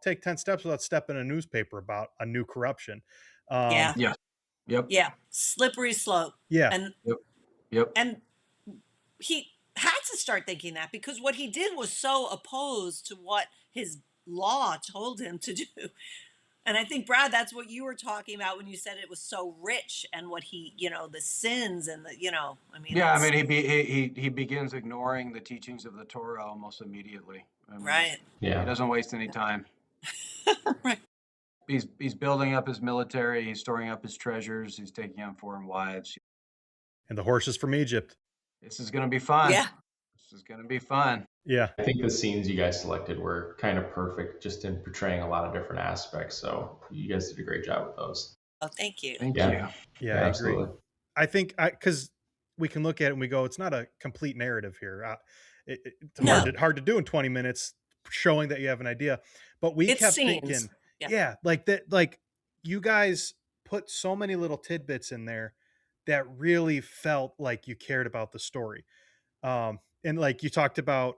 take 10 steps without stepping in a newspaper about a new corruption. Yeah. Yeah. Yep. Yeah. Slippery slope. Yeah. And Yep. Yep. and he had to start thinking that because what he did was so opposed to what his law told him to do. And I think, Brad, that's what you were talking about when you said it was so rich and what he, the sins and I mean, Yeah, I it's mean, he begins ignoring the teachings of the Torah almost immediately. I mean, right. he Yeah. doesn't waste any time. Right. He's building up his military, he's storing up his treasures, he's taking on foreign wives. And the horses from Egypt. This is gonna be fun. Yeah. This is gonna be fun. Yeah. I think the scenes you guys selected were kind of perfect just in portraying a lot of different aspects. So you guys did a great job with those. Oh, thank you. Thank Yeah. you. Yeah, Yeah, I agree. absolutely. I think because we can look at it and we go, it's not a complete narrative here. It's No, hard to do in 20 minutes, showing that you have an idea. But we it's kept scenes. thinking, Yeah. yeah, like that, like you guys put so many little tidbits in there that really felt like you cared about the story. And like you talked about,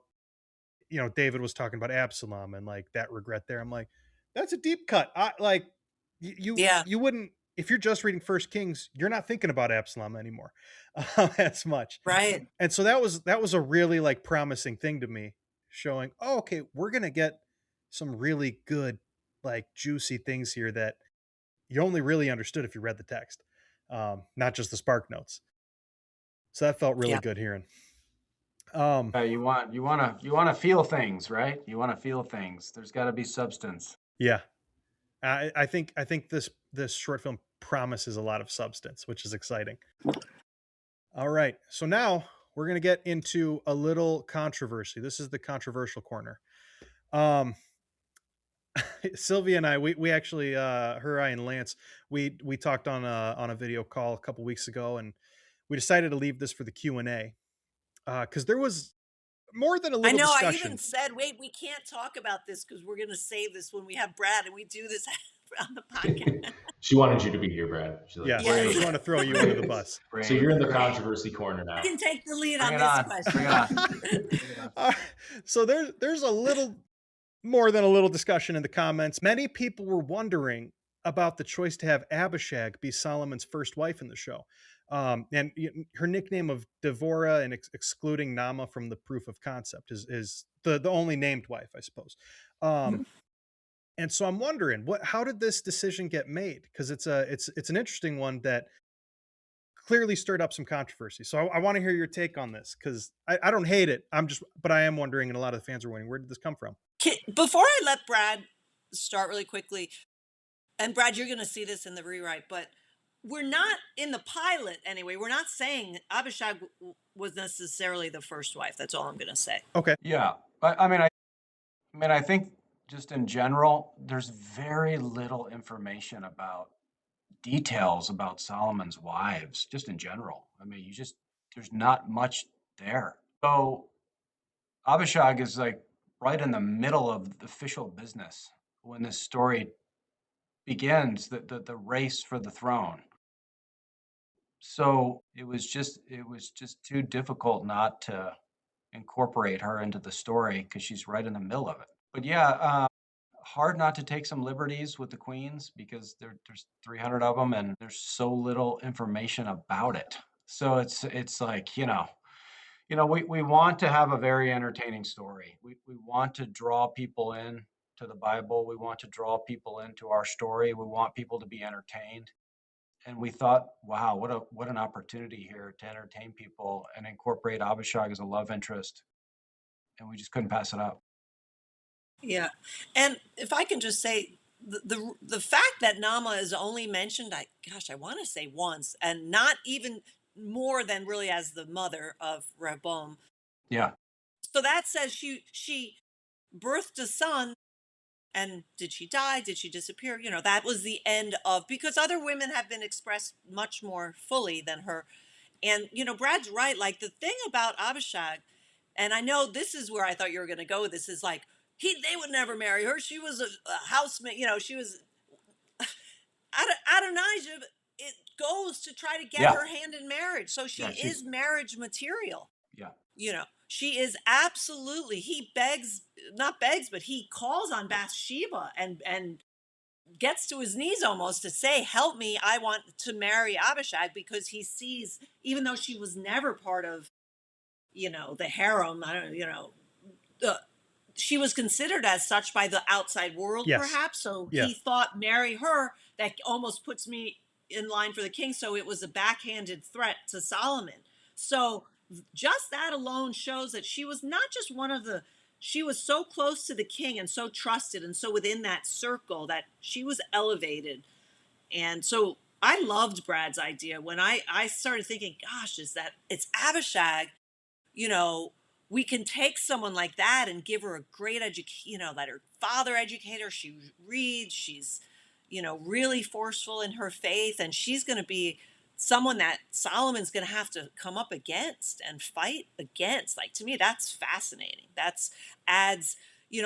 David was talking about Absalom and like that regret there. I'm like, that's a deep cut. I like Yeah. you wouldn't, if you're just reading First Kings, you're not thinking about Absalom anymore as much. Right. And so that was a really like promising thing to me, showing, oh, okay, we're gonna get some really good, like juicy things here that you only really understood if you read the text, not just the spark notes. So that felt really Yeah. good hearing. Um, You wanna feel things, right? You wanna feel things. There's gotta be substance. yeah, I think this short film promises a lot of substance, which is exciting. All right, so now we're gonna get into a little controversy. This is the controversial corner. Um, Sylvia and I, we actually, her, I, and Lance, we talked on a video call a couple weeks ago, and we decided to leave this for the Q&A because there was more than a I little know. I even discussion. said, wait, we can't talk about this because we're going to save this when we have Brad and we do this on the podcast. She wanted you to be here, Brad. She's like, Yes, Yes. she Great. wanted to throw you under the bus. so you're in the Great. controversy corner I now. can take the lead Bring on it this on. Bring question. it on. Bring it on. So there's a little more than a little discussion in the comments. Many people were wondering about the choice to have Abishag be Solomon's first wife in the show. And her nickname of Devorah, and excluding Nama from the proof of concept, is the only named wife, I suppose. And so I'm wondering, how did this decision get made? Because it's an interesting one that clearly stirred up some controversy. So I want to hear your take on this because I don't hate it. But I am wondering, and a lot of the fans are wondering, where did this come from? Before I let Brad start really quickly, and Brad, you're going to see this in the rewrite, but we're not in the pilot anyway. We're not saying Abishag was necessarily the first wife. That's all I'm going to say. Okay. Yeah. I think just in general, there's very little information about details about Solomon's wives, just in general. There's not much there. So Abishag is like right in the middle of the official business when this story begins, the race for the throne. So it was just too difficult not to incorporate her into the story because she's right in the middle of it. But yeah, hard not to take some liberties with the queens because there's 300 of them and there's so little information about it. So it's like, we want to have a very entertaining story. We want to draw people in. to the Bible. We want to draw people into our story. We want people to be entertained. And we thought, wow, what an opportunity here to entertain people and incorporate Abishag as a love interest. And we just couldn't pass it up. Yeah. And if I can just say, the fact that Nama is only mentioned, I want to say once, and not even more than really as the mother of Rehoboam. Yeah. So that says she birthed a son, and did she die? Did she disappear? That was the end of, because other women have been expressed much more fully than her. And Brad's right. Like, the thing about Abishag, and I know this is where I thought you were going to go with this, is like, they would never marry her. She was a housemaid. She was Adonijah. It goes to try to get Yeah. her hand in marriage, so she Yeah, is marriage material. Yeah. She is absolutely. He begs, not begs, but he calls on Bathsheba and gets to his knees almost to say, "Help me! I want to marry Abishag," because he sees, even though she was never part of, the harem. I don't, she was considered as such by the outside world, Yes. perhaps. So Yeah. he thought, marry her, that almost puts me in line for the king. So it was a backhanded threat to Solomon. So just that alone shows that she was not just she was so close to the king and so trusted, and so within that circle that she was elevated. And so I loved Brad's idea when I started thinking, gosh, it's Abishag. We can take someone like that and give her a great education, let her father educate her. She reads, she's, really forceful in her faith, and she's going to be someone that Solomon's going to have to come up against and fight against. Like, to me, that's fascinating. That's adds,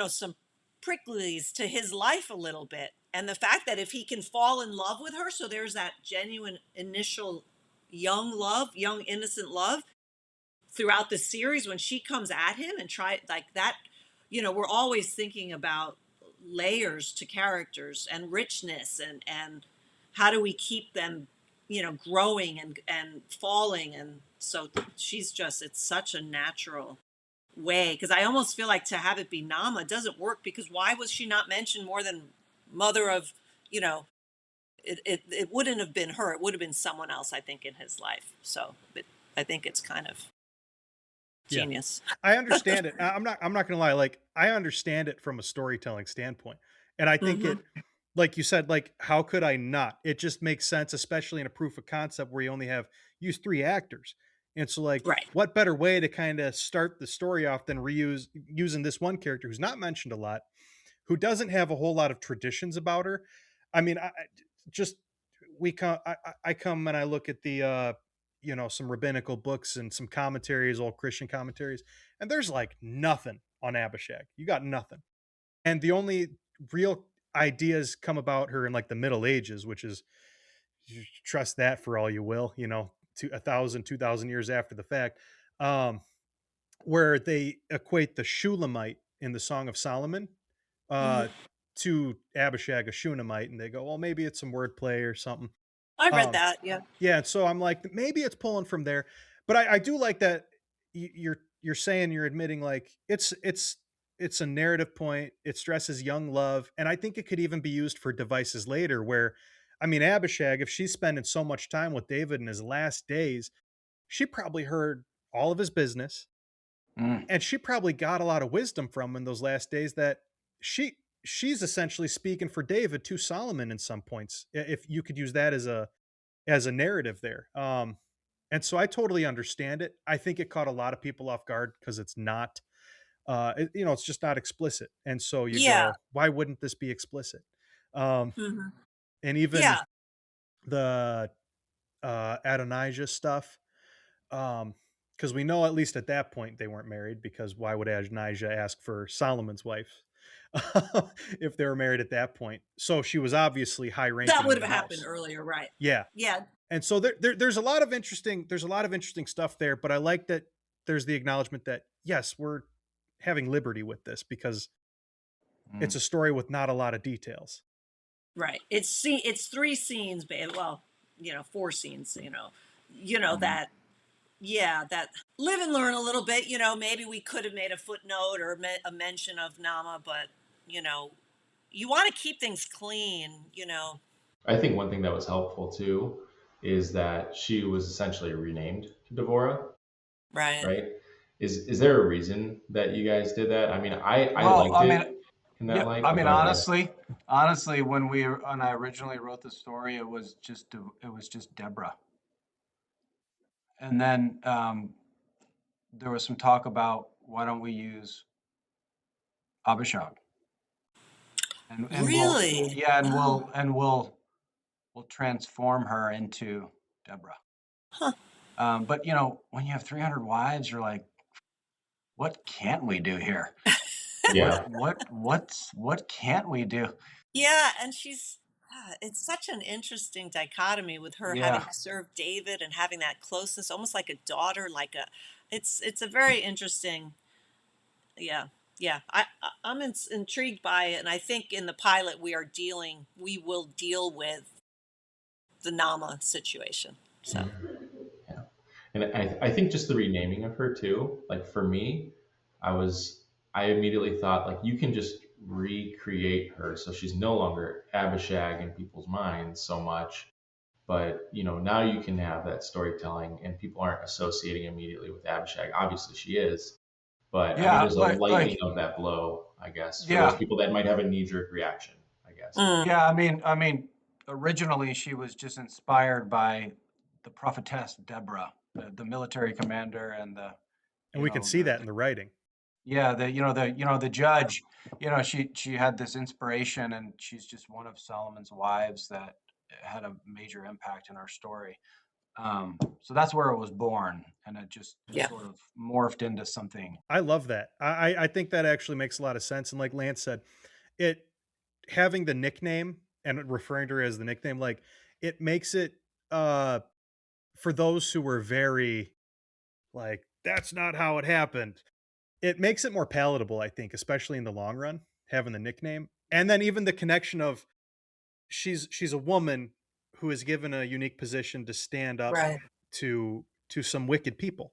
some pricklies to his life a little bit. And the fact that if he can fall in love with her, so there's that genuine initial young innocent love throughout the series, when she comes at him and try like that, we're always thinking about layers to characters and richness, and how do we keep them, growing and falling. And so it's such a natural way, because I almost feel like to have it be Nama doesn't work, because why was she not mentioned more than mother of, it wouldn't have been her. It would have been someone else, I think, in his life. So I think it's kind of genius. Yeah. I understand it. I'm not gonna lie. Like, I understand it from a storytelling standpoint. And I think Mhm. like you said, like, how could I not? It just makes sense, especially in a proof of concept where you only have use 3 actors. And so, like, Right. what better way to kind of start the story off than using this one character who's not mentioned a lot, who doesn't have a whole lot of traditions about her. I mean, just we come I come and I look at the some rabbinical books and some commentaries, old Christian commentaries, and there's like nothing on Abishag. You got nothing. And the only real ideas come about her in like the Middle Ages, which is, you trust that for all you will, to 1,000, 2,000 years after the fact, um, where they equate the Shulamite in the Song of Solomon uh, Mhm. to Abishag, a Shunammite, and they go, well, maybe it's some wordplay or something. I read Um, that. Yeah. yeah, and so I'm like, maybe it's pulling from there, but I do like that you're saying, you're admitting, like, it's a narrative point. It stresses young love, and I think it could even be used for devices later. Where, I mean, Abishag, if she's spending so much time with David in his last days, she probably heard all of his business, Mm. and she probably got a lot of wisdom from him in those last days. That she's essentially speaking for David to Solomon in some points, if you could use that as a narrative there. And so I totally understand it. I think it caught a lot of people off guard because it's not, it's just not explicit. And so you Yeah. go, why wouldn't this be explicit? Um, Mhm. and even Yeah. the Adonijah stuff, because we know at least at that point they weren't married. Because why would Adonijah ask for Solomon's wife if they were married at that point? So she was obviously high That ranking in would the have happened house. earlier, right? Yeah. Yeah. And so there's a lot of interesting stuff there, but I like that there's the acknowledgement that yes, we're having liberty with this because it's Mm. a story with not a lot of details. Right. It's 3 scenes, well, 4 scenes, Mhm. that, yeah, that live and learn a little bit. Maybe we could have made a footnote or a mention of Nama, but you want to keep things clean. I think one thing that was helpful too is that she was essentially renamed Devorah, Right. right? Is there a reason that you guys did that? I mean, I Well, liked I mean, it in that yeah, light, I but mean, go ahead. honestly, when I originally wrote the story, it was just Deborah, and then there was some talk about why don't we use Abishag, and we'll Really? yeah, Oh, we'll transform her into Deborah. huh. But when you have 300 wives, you're like, what can't we do here? Yeah. What can't we do? Yeah, and it's such an interesting dichotomy with her having Yeah. served David and having that closeness, almost like a daughter, it's a very interesting, yeah, yeah. I'm intrigued by it, and I think in the pilot we will deal with the Nama situation. So, Yeah. And I think just the renaming of her too, like for me, I immediately thought like you can just recreate her so she's no longer Abishag in people's minds so much, but now you can have that storytelling and people aren't associating immediately with Abishag. Obviously she is, but I mean Yeah, there's a lightening of that blow, I guess, for those yeah, people that might have a knee-jerk reaction, I guess. mm, yeah. I mean, originally she was just inspired by the prophetess Deborah, the military commander, and And you we can know, see that in the writing. yeah, the judge. She had this inspiration, and she's just one of Solomon's wives that had a major impact in our story. So that's where it was born, and it just yeah, sort of morphed into something. I love that. I think that actually makes a lot of sense. And like Lance said, it having the nickname and referring to her as the nickname, like it makes it uh for those who were very like, that's not how it happened. It makes it more palatable, I think, especially in the long run, having the nickname. And then even the connection of she's a woman who is given a unique position to stand up right. to some wicked people.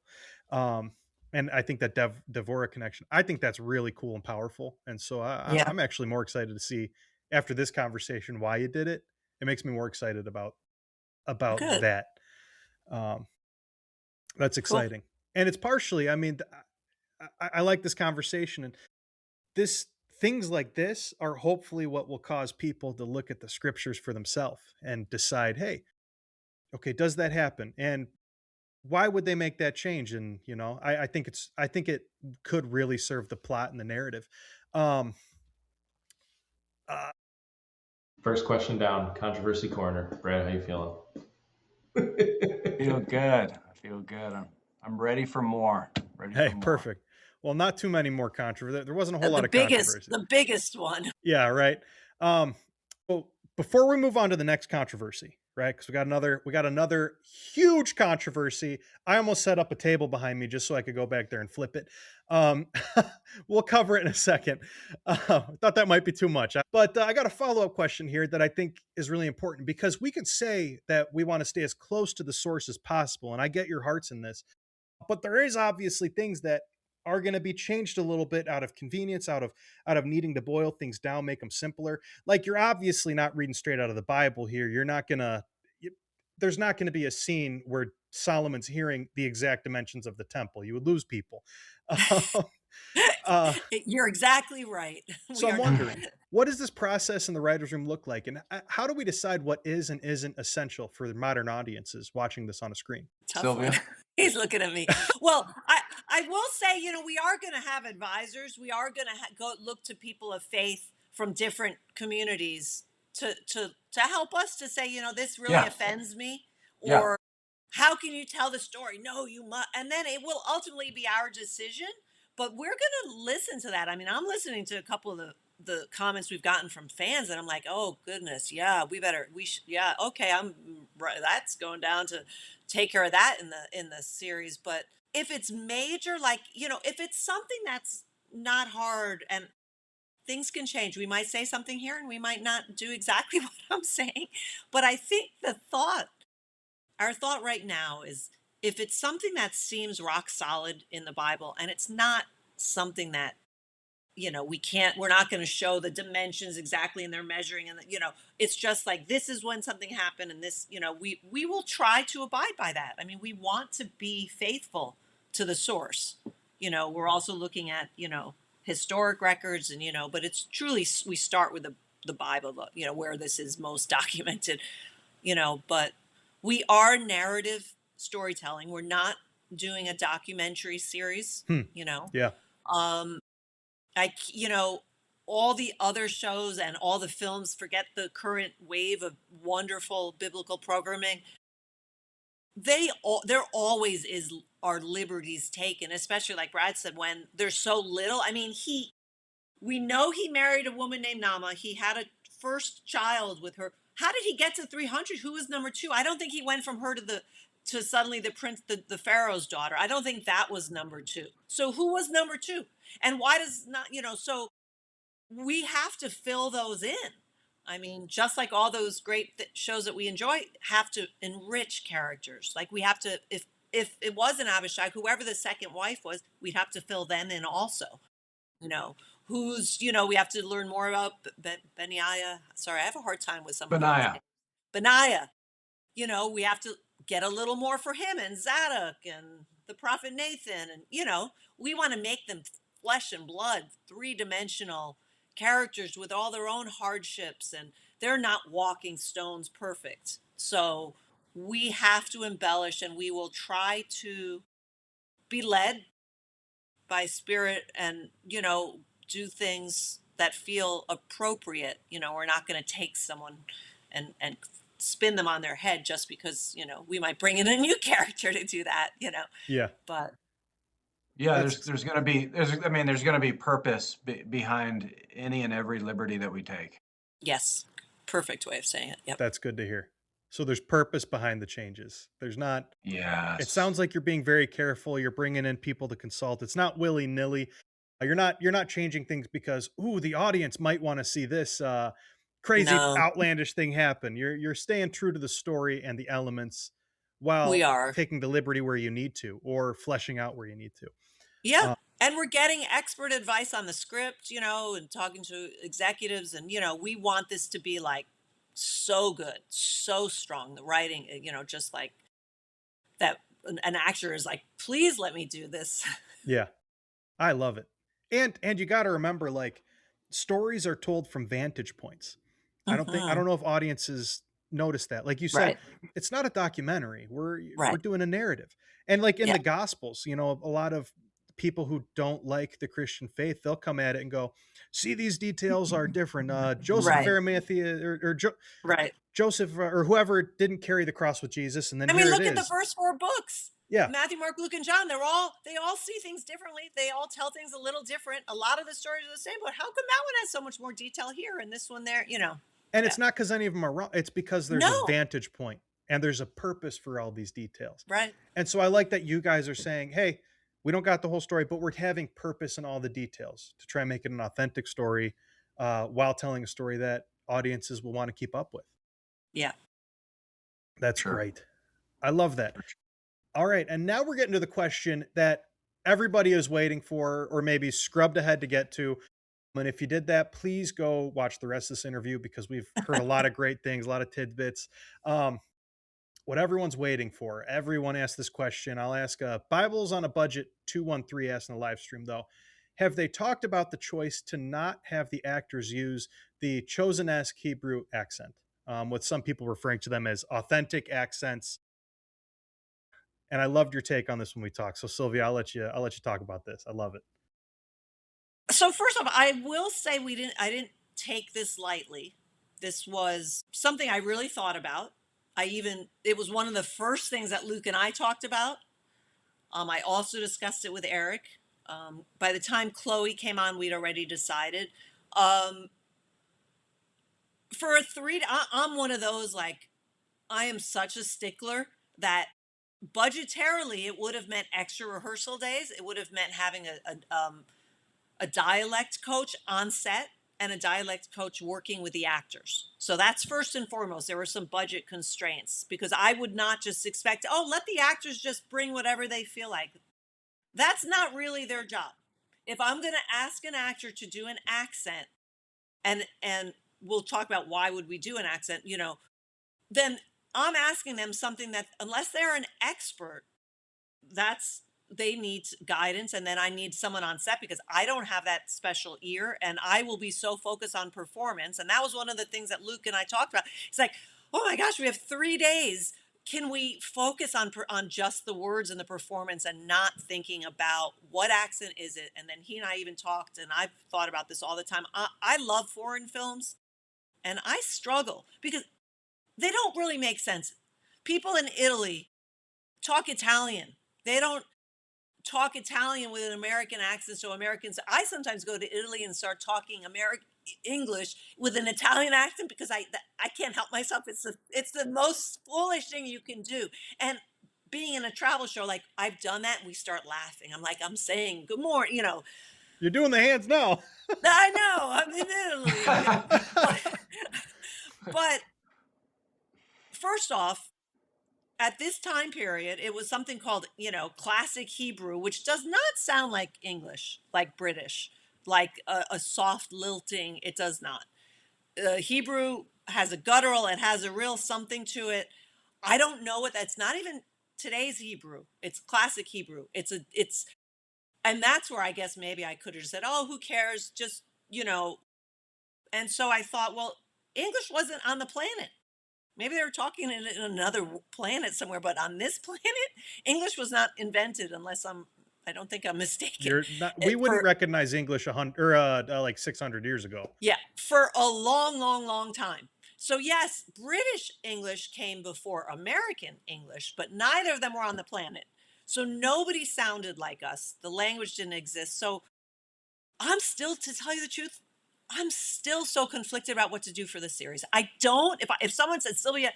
Um, and I think that Devora connection, I think that's really cool and powerful. And so Yeah, I'm actually more excited to see after this conversation why you did it. It makes me more excited about good, that. Um, that's cool. exciting, and it's partially. I mean, I like this conversation, and this things like this are hopefully what will cause people to look at the scriptures for themselves and decide, hey, okay, does that happen? And why would they make that change? And I think it could really serve the plot and the narrative. Um, uh, First question down, controversy corner. Brad, how you feeling? Feel good. I feel good. I'm ready for more. Ready for hey, more. perfect. Well, not too many more controversy. There wasn't a whole The lot of biggest, controversy. the biggest one. Yeah, right. Um, well, before we move on to the next controversy, right? Because we got another huge controversy. I almost set up a table behind me just so I could go back there and flip it. Um, we'll cover it in a second. I thought that might be too much, but I got a follow up question here that I think is really important because we can say that we want to stay as close to the source as possible, and I get your hearts in this, but there is obviously things that are going to be changed a little bit out of convenience, out of needing to boil things down, make them simpler. Like you're obviously not reading straight out of the Bible here. You're not going to there's not going to be a scene where Solomon's hearing the exact dimensions of the temple. You would lose people. uh, You're exactly right. so We I'm are not. wondering, what does this process in the writer's room look like, and how do we decide what is and isn't essential for the modern audiences watching this on a screen? Tough one. Sylvia? He's looking at me. Well, I will say, we are going to have advisors. We are going to go look to people of faith from different communities to help us to say, this really Yeah, offends me, yeah, or how can you tell the story? No, you must. And then it will ultimately be our decision, but we're going to listen to that. I mean, I'm listening to a couple of the comments we've gotten from fans, and I'm like, oh goodness, yeah, yeah, okay, right. That's going down to take care of that in the series. But if it's major, like, if it's something that's not hard and things can change, we might say something here and we might not do exactly what I'm saying. But I think our thought right now is, if it's something that seems rock solid in the Bible and it's not something that we're not going to show the dimensions exactly, and they're measuring, and it's just like, this is when something happened, and this, we will try to abide by that. I mean, we want to be faithful to the source. We're also looking at, historic records, and, but it's truly, we start with the Bible, where this is most documented, but we are narrative storytelling. We're not doing a documentary series, Yeah. All the other shows and all the films, forget the current wave of wonderful biblical programming. There always are liberties taken, especially like Brad said, when there's so little. I mean, we know he married a woman named Nama. He had a first child with her. How did he get to 300? Who was number two? I don't think he went from her to suddenly the prince, the Pharaoh's daughter. I don't think that was number two. So who was number two? And why does not, so we have to fill those in. I mean, just like all those great shows that we enjoy have to enrich characters. Like, we have to, if it was an Abishag, whoever the second wife was, we'd have to fill them in also. We have to learn more about Benaiah. Sorry, I have a hard time with some of those Benaiah. names. Benaiah. We have to get a little more for him, and Zadok and the prophet Nathan. And, we want to make them flesh and blood, three-dimensional characters with all their own hardships, and they're not walking stones perfect. So we have to embellish, and we will try to be led by spirit and, do things that feel appropriate. We're not going to take someone and spin them on their head just because, we might bring in a new character to do that, Yeah. but Yeah, That's there's going to be there's going to be purpose behind any and every liberty that we take. yes, perfect way of saying it. Yep. that's good to hear. So there's purpose behind the changes. There's not. It Yes. sounds like you're being very careful. You're bringing in people to consult. It's not willy-nilly. You're not changing things because the audience might want to see this crazy No, outlandish thing happen. You're staying true to the story and the elements we while are. taking the liberty where you need to or fleshing out where you need to. Yeah. And we're getting expert advice on the script, and talking to executives. And, we want this to be like so good, so strong. The writing, just like that an actor is like, please let me do this. Yeah. I love it. And you got to remember, like, stories are told from vantage points. I Mhm. don't know if audiences notice that. Like you said, Right. it's not a documentary. We're Right. doing a narrative. And like in Yeah. the gospels, a lot of people who don't like the Christian faith, they'll come at it and go, "See, these details are different. Joseph of Right. Arimathea or Right. Joseph or whoever didn't carry the cross with Jesus, and then I mean, here it look at the is." first four books. Yeah. Matthew, Mark, Luke, and John. They all see things differently. They all tell things a little different. A lot of the stories are the same, but how come that one has so much more detail here and this one there? And Yeah. it's not because any of them are wrong. It's because there's a No. vantage point and there's a purpose for all these details. Right. And so I like that you guys are saying, hey, we don't got the whole story, but we're having purpose in all the details to try and make it an authentic story while telling a story that audiences will want to keep up with. Yeah. That's Sure. great. I love that. All right. And now we're getting to the question that everybody is waiting for, or maybe scrubbed ahead to get to. And if you did that, please go watch the rest of this interview because we've heard a lot of great things, a lot of tidbits. What everyone's waiting for. Everyone asks this question. I'll ask Bibles on a Budget 213 asked in the live stream, though. Have they talked about the choice to not have the actors use the chosen-esque Hebrew accent, with some people referring to them as authentic accents? And I loved your take on this when we talked. So Sylvia, I'll let you talk about this. I love it. So first off, I will say I didn't take this lightly. This was something I really thought about. It was one of the first things that Luke and I talked about. I also discussed it with Eric. By the time Chloe came on, we'd already decided. I'm one of those, like, I am such a stickler that budgetarily it would have meant extra rehearsal days. It would have meant having a dialect coach on set and a dialect coach working with the actors. So that's first and foremost. There were some budget constraints because I would not just expect, let the actors just bring whatever they feel like. That's not really their job. if I'm going to ask an actor to do an accent, and we'll talk about why would we do an accent, then I'm asking them something that, unless they're an expert, that's they need guidance, and then I need someone on set because I don't have that special ear, and I will be so focused on performance. And that was one of the things that Luke and I talked about. It's like, oh my gosh, we have 3 days. Can we focus on just the words and the performance and not thinking about what accent is it? And then he and I even talked, and I've thought about this all the time. I love foreign films, and I struggle because they don't really make sense. People in Italy talk Italian. They don't talk Italian with an American accent. So Americans, I sometimes go to Italy and start talking American English with an Italian accent because I can't help myself. It's the most foolish thing you can do. And being in a travel show, like I've done that, and we start laughing. I'm like, I'm saying good morning, You're doing the hands now. I know I'm in Italy, but first off, at this time period, it was something called, classic Hebrew, which does not sound like English, like British, like a soft lilting. It does not. Hebrew has a guttural, it has a real something to it. I don't know what that's not even today's Hebrew. It's classic Hebrew. And that's where I guess maybe I could have just said, oh, who cares? Just, And so I thought, well, English wasn't on the planet. Maybe they were talking in another planet somewhere, but on this planet, English was not invented unless I don't think I'm mistaken. We wouldn't recognize English 100 or like 600 years ago. Yeah, for a long, long, long time. So yes, British English came before American English, but neither of them were on the planet. So nobody sounded like us. The language didn't exist. So I'm still, to tell you the truth, I'm still so conflicted about what to do for the series. I don't, if someone said, Sylvia,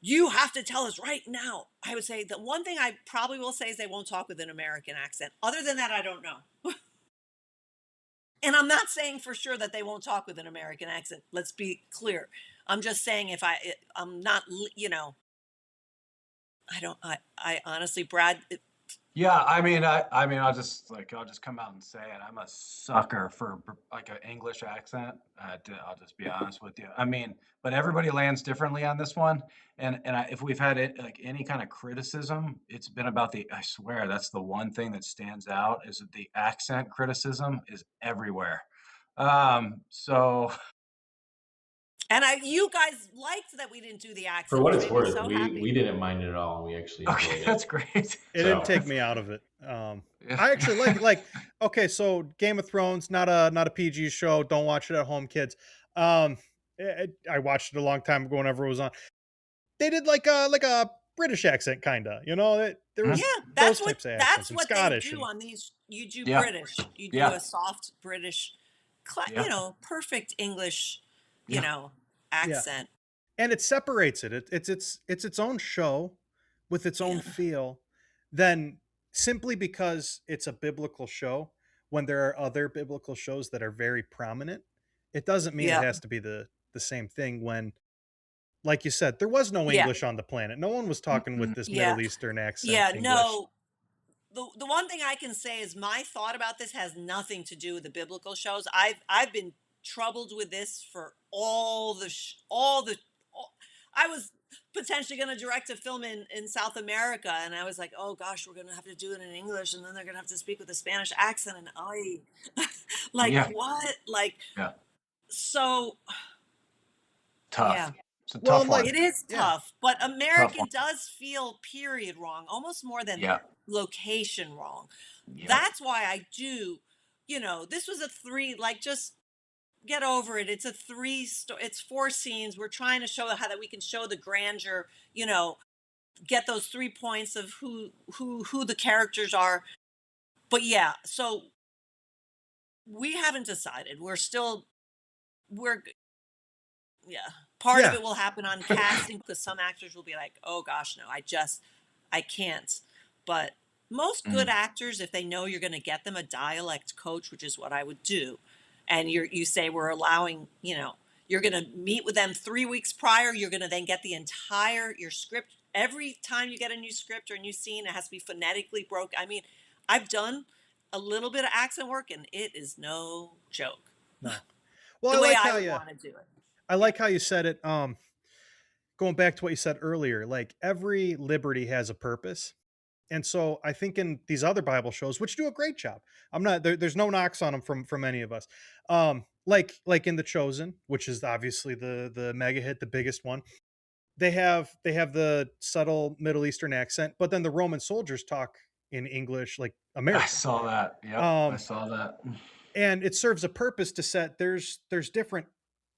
you have to tell us right now, I would say the one thing I probably will say is they won't talk with an American accent. Other than that, I don't know. And I'm not saying for sure that they won't talk with an American accent. Let's be clear. I'm just saying I'm not, I honestly, Brad, Yeah, I'll just come out and say it. I'm a sucker for like an English accent. I'll just be honest with you. But everybody lands differently on this one. If we've had it like any kind of criticism, it's been about I swear that's the one thing that stands out is that the accent criticism is everywhere. So and you guys liked that we didn't do the accent. For what it's worth, so we didn't mind it at all. We actually enjoyed okay, it. that's great. It didn't take me out of it. I actually like okay, so Game of Thrones, not a PG show. Don't watch it at home, kids. I watched it a long time ago whenever it was on. They did like a British accent, kinda. There was that's those what types of accents, what Scottish they do on these. You do Yeah. British. You do Yeah. a soft British, Yeah. perfect English, Yeah. accent. and it separates it. It's its own show with its own feel. Then simply because it's a biblical show, when there are other biblical shows that are very prominent, it doesn't mean it has to be the same thing. When, like you said, there was no Yeah. English on the planet. No one was talking with this Yeah. Middle Eastern accent. Yeah, English. no. The one thing I can say is my thought about this has nothing to do with the biblical shows. I've been troubled with this for all, I was potentially going to direct a film in South America, and I was like, oh gosh, we're going to have to do it in English, and then they're going to have to speak with a Spanish accent, and like Yeah. what? Like, Yeah. so Tough. yeah. It's a Well, tough one. It is Yeah. tough, but American one. does feel period wrong, almost more than Yeah. location wrong. Yep. That's why I do, this was a 3, like, just get over it. It's a it's 4 scenes. We're trying to show how that we can show the grandeur, get those 3 points of who the characters are. But yeah, so we haven't decided. Yeah. Part of it will happen on casting because some actors will be like, oh gosh, no, I can't. But most good actors, if they know you're going to get them a dialect coach, which is what I would do, and you say we're allowing, you're going to meet with them 3 weeks prior, you're going to then get your script. Every time you get a new script or a new scene, it has to be phonetically broke. I've done a little bit of accent work, and it is no joke. No. Well, The I way like I how would you want to do it. I Yeah. like how you said it. Going back to what you said earlier, like every liberty has a purpose. And so I think in these other Bible shows, which do a great job, I'm not there's no knocks on them from any of us. Like in The Chosen, which is obviously the mega hit, the biggest one. They have the subtle Middle Eastern accent, but then the Roman soldiers talk in English like I American. saw that. Yep, I Um, saw that. and it serves a purpose to set there's different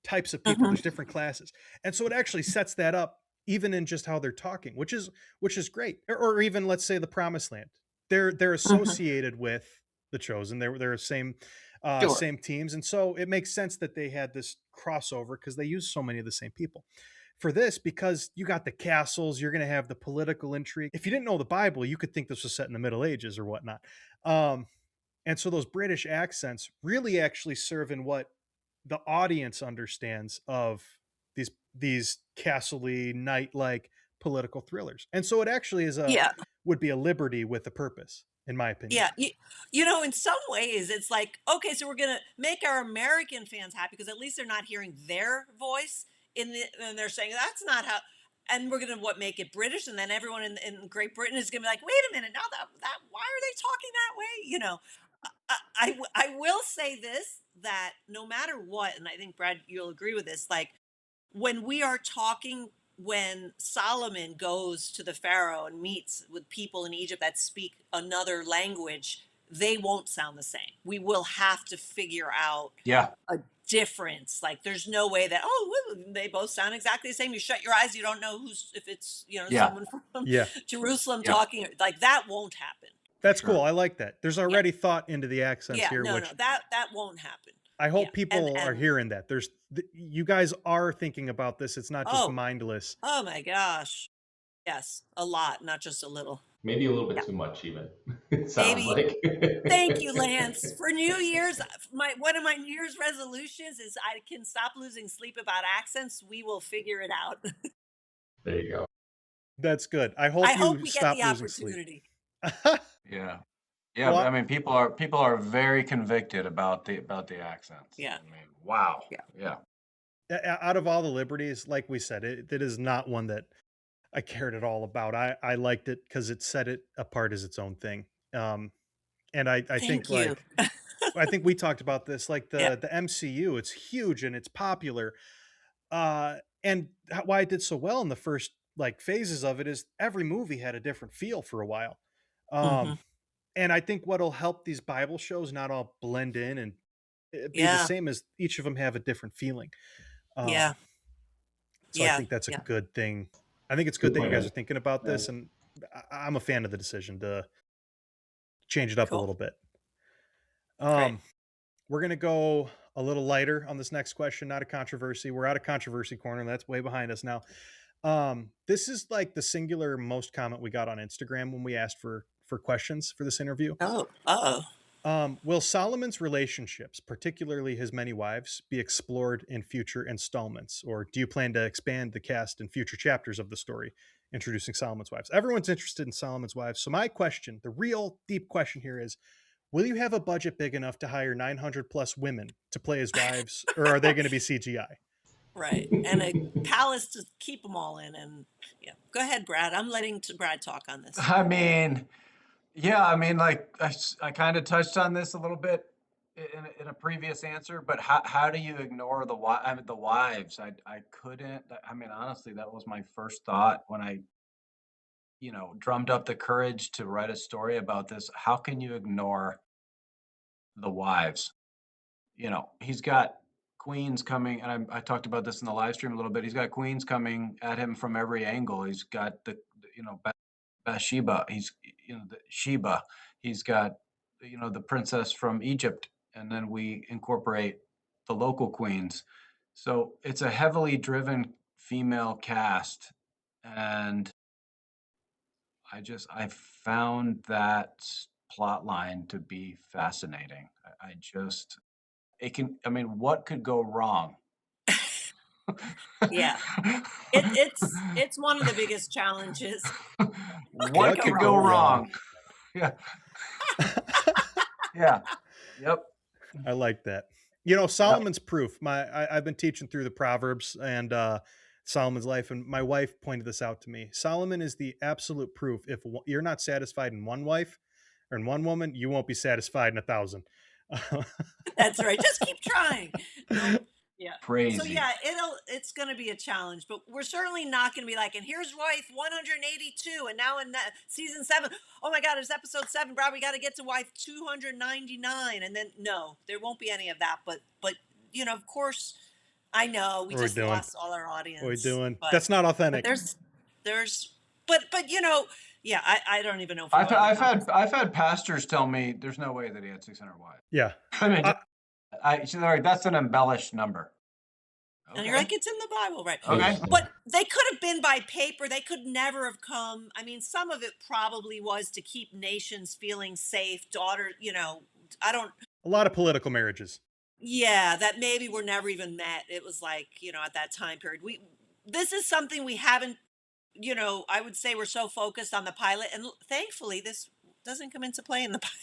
types of people, Hmm. there's different classes, and so it actually sets that up even in just how they're talking, which is great. Or even let's say the Promised Land, they're Hmm. associated with the Chosen, they're same Sure. same teams, and so it makes sense that they had this crossover because they use so many of the same people for this, because you got the castles, you're going to have the political intrigue. If you didn't know the Bible, you could think this was set in the Middle Ages or whatnot. um and so those British accents really actually serve in what the audience understands of these castle-y, knight-like political thrillers. And so it actually is a Yeah. would be a liberty with a purpose, in my opinion. Yeah, you know, in some ways, it's like, okay, so we're gonna make our American fans happy because at least they're not hearing their voice and they're saying that's not how. And we're gonna what make it British, and then everyone in Great Britain is gonna be like, wait a minute, now that why are they talking that way? You know, I will say this that no matter what, and I think Brad, you'll agree with this, like when we are talking when Solomon goes to the Pharaoh and meets with people in Egypt that speak another language, they won't sound the same. We will have to figure out Yeah, a difference. Like there's no way that they both sound exactly the same. You shut your eyes, you don't know who's if it's yeah, someone from Yeah, Jerusalem yeah, talking like that won't happen. for that's cool. sure. I like that. There's Yeah, already thought into the accents yeah, here, no, no, which that won't happen. I Yeah, hope people are and hearing that. You guys are thinking about this. It's not just oh, mindless. oh my gosh, yes, a lot, not just a little. Maybe a little bit Yeah, too much, even. It sounds maybe. like. Thank you, Lance. For New Year's, my one of my New Year's resolutions is I can stop losing sleep about accents. We will figure it out. There you go. That's good. I I hope hope you we get stop the losing sleep. opportunity. Yeah. Yeah, but I Well, mean, people are very convicted about the accents. Yeah, I mean, wow. yeah. Yeah. out of all the liberties, like we said, it is not one that I cared at all about. I liked it because it set it apart as its own thing. Um, and I think Thank you. I think we talked about this, like Yeah. the MCU. It's huge and it's popular. And why it did so well in the first like phases of it is every movie had a different feel for a while. Hmm. Um, and I think what'll help these Bible shows not all blend in and be the Yeah. same as each of them have a different feeling. Yeah. Um, so I Yeah. think that's a Yeah. good thing. I think it's good Good that you point, guys are man. thinking about Yeah. this, and I'm a fan of the decision to change it up a Cool. little bit. Great. Um, we're gonna go a little lighter on this next question, not a controversy. We're out of controversy corner. That's way behind us now. This is like the singular most comment we got on Instagram when we asked for questions for this interview. Oh. Oh. Will Solomon's relationships, particularly his many wives, be explored in future installments, or do you plan to expand the cast in future chapters of the story, introducing Solomon's wives? Everyone's interested in Solomon's wives. So my question, the real deep question here is, will you have a budget big enough to hire 900 plus women to play his wives, or are they going to be CGI? Right. And a palace to keep them all in. And yeah. Go ahead, Brad. I'm letting Brad talk on this. I mean, yeah, I mean, like I kind of touched on this a little bit in a previous answer, but how do you ignore I mean, the wives? I couldn't. I mean, honestly, that was my first thought when I, drummed up the courage to write a story about this. How can you ignore the wives? He's got queens coming, and I talked about this in the live stream a little bit. He's got queens coming at him from every angle. He's got Bathsheba. The Sheba. He's got, the princess from Egypt, and then we incorporate the local queens. So it's a heavily driven female cast, and I found that plot line to be fascinating. I just it can I mean, what could go wrong? Yeah. It's one of the biggest challenges. What could What What go could could wrong? go go wrong? wrong? Yeah. Yeah. Yep. I like that. You know, Yep. Solomon's proof. I've been teaching through the Proverbs and Solomon's life, and my wife pointed this out to me. Solomon is the absolute proof. If you're not satisfied in one wife or in one woman, you won't be satisfied in 1,000. That's right. Just keep trying. No. Yeah. So Crazy. yeah, it's going to be a challenge, but we're certainly not going to be like, and here's wife 182, and now in that season 7, oh my God, it's episode 7, bro. We got to get to wife 299, and then no, there won't be any of that. But of course, I know we What are we just doing? lost all our What are we audience, doing? but That's not but authentic. there's but yeah, I don't even know if we I've want to I've talk. had I've had pastors tell me there's no way that he had 600 wives. Yeah. I mean, I, she's like, that's an embellished number. And you're Okay. like, it's in the Bible, right? Okay. Interesting. But they could have been by paper. They could never have come. I mean, some of it probably was to keep nations feeling safe. Daughter, I don't, a lot of political marriages. yeah, that maybe were never even met. It was like, at that time period. This is something we haven't, I would say we're so focused on the pilot. And thankfully, this doesn't come into play in the pilot.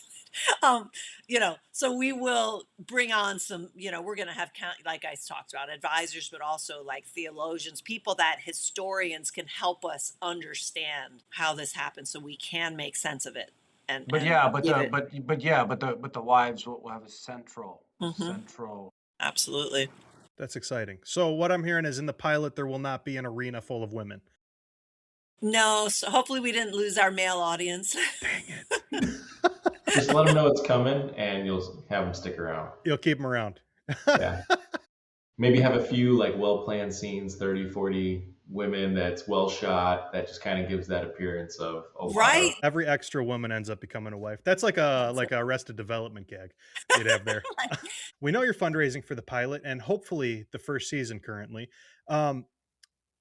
So we will bring on some, we're going to have, like I talked about, advisors, but also like theologians, people that historians can help us understand how this happened so we can make sense of it But and yeah, give it. but the wives will have a central Hmm. central. Absolutely. That's exciting. So what I'm hearing is in the pilot there will not be an arena full of women. No, so hopefully we didn't lose our male audience. Dang it. Just let them know it's coming, and you'll have them stick around. You'll keep them around. Yeah. Maybe have a few like well-planned scenes, 30, 40 women that's well shot, that just kind of gives that appearance of a lot Right. of. Every extra woman ends up becoming a wife. That's like a That's it. Arrested Development gag you'd have there. Right. We know you're fundraising for the pilot and hopefully the first season currently. Um,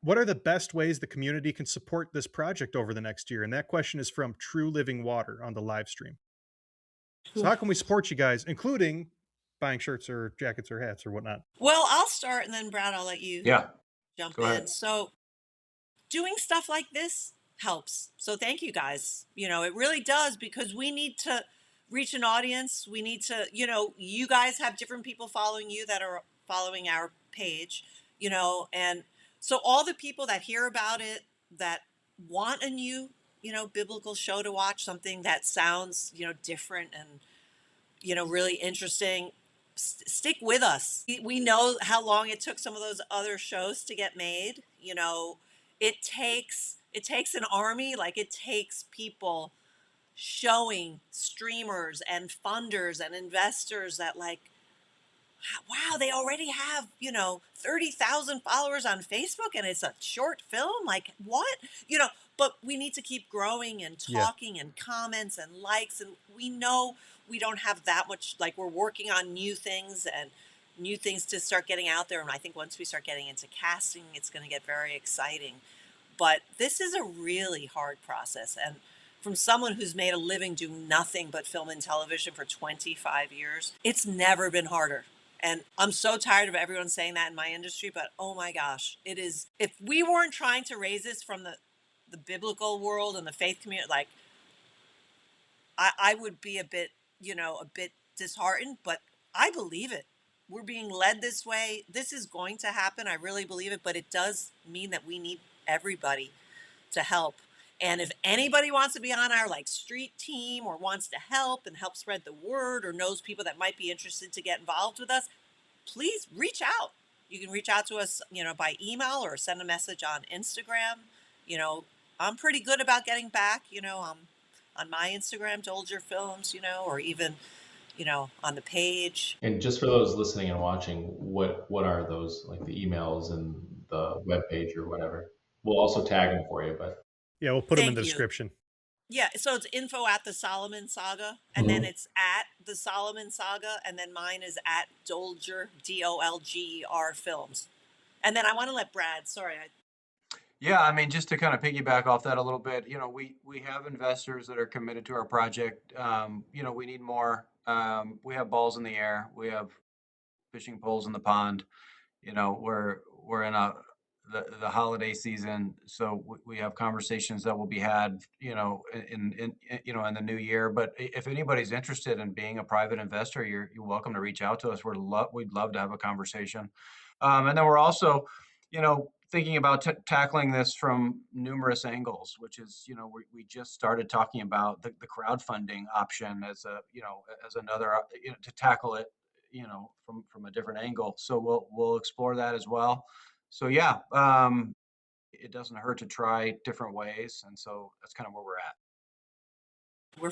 what are the best ways the community can support this project over the next year? And that question is from True Living Water on the live stream. So how can we support you guys, including buying shirts or jackets or hats or whatnot? Well, I'll start and then Brad, I'll let you Yeah. jump Go ahead. in. So doing stuff like this helps. So thank you guys. It really does because we need to reach an audience. We need to, you guys have different people following you that are following our page, and so all the people that hear about it that want a new, biblical show to watch, something that sounds, different and, really interesting. Stick with us. We know how long it took some of those other shows to get made. It takes an army, like it takes people showing streamers and funders and investors that like, wow, they already have 30,000 followers on Facebook and it's a short film. Like what? But we need to keep growing and Yeah. talking and comments and likes, and we know we don't have that much. Like we're working on new things and new things to start getting out there, and I think once we start getting into casting, it's going to get very exciting. But this is a really hard process, and from someone who's made a living doing nothing but film and television for 25 years, it's never been harder. And I'm so tired of everyone saying that in my industry, but oh my gosh, it is. If we weren't trying to raise this from the biblical world and the faith community, like I would be a bit disheartened, but I believe it. We're being led this way. This is going to happen. I really believe it, but it does mean that we need everybody to help. And if anybody wants to be on our like street team or wants to help and help spread the word or knows people that might be interested to get involved with us, please reach out. You can reach out to us, by email or send a message on Instagram. You know, I'm pretty good about getting back, on my Instagram, Dolger Films, or even, on the page. And just for those listening and watching, what are those, like the emails and the web page or whatever? We'll also tag them for you, but Yeah, we'll put them in Thank the you. description. Yeah, so it's info at the Solomon Saga, and then it's at the Solomon Saga, and then mine is at Dolger, Dolger Films. And then I want to let Brad, sorry, Yeah, I mean, just to kind of piggyback off that a little bit, we have investors that are committed to our project. We need more. We have balls in the air. We have fishing poles in the pond. We're in a the holiday season. So we have conversations that will be had, in the new year. But if anybody's interested in being a private investor, you're welcome to reach out to us. We'd love to have a conversation. And then we're also, thinking about tackling this from numerous angles, which is, we just started talking about the crowdfunding option as as another, to tackle it, from a different angle. So we'll explore that as well. So yeah, it doesn't hurt to try different ways, and so that's kind of where we're at. We're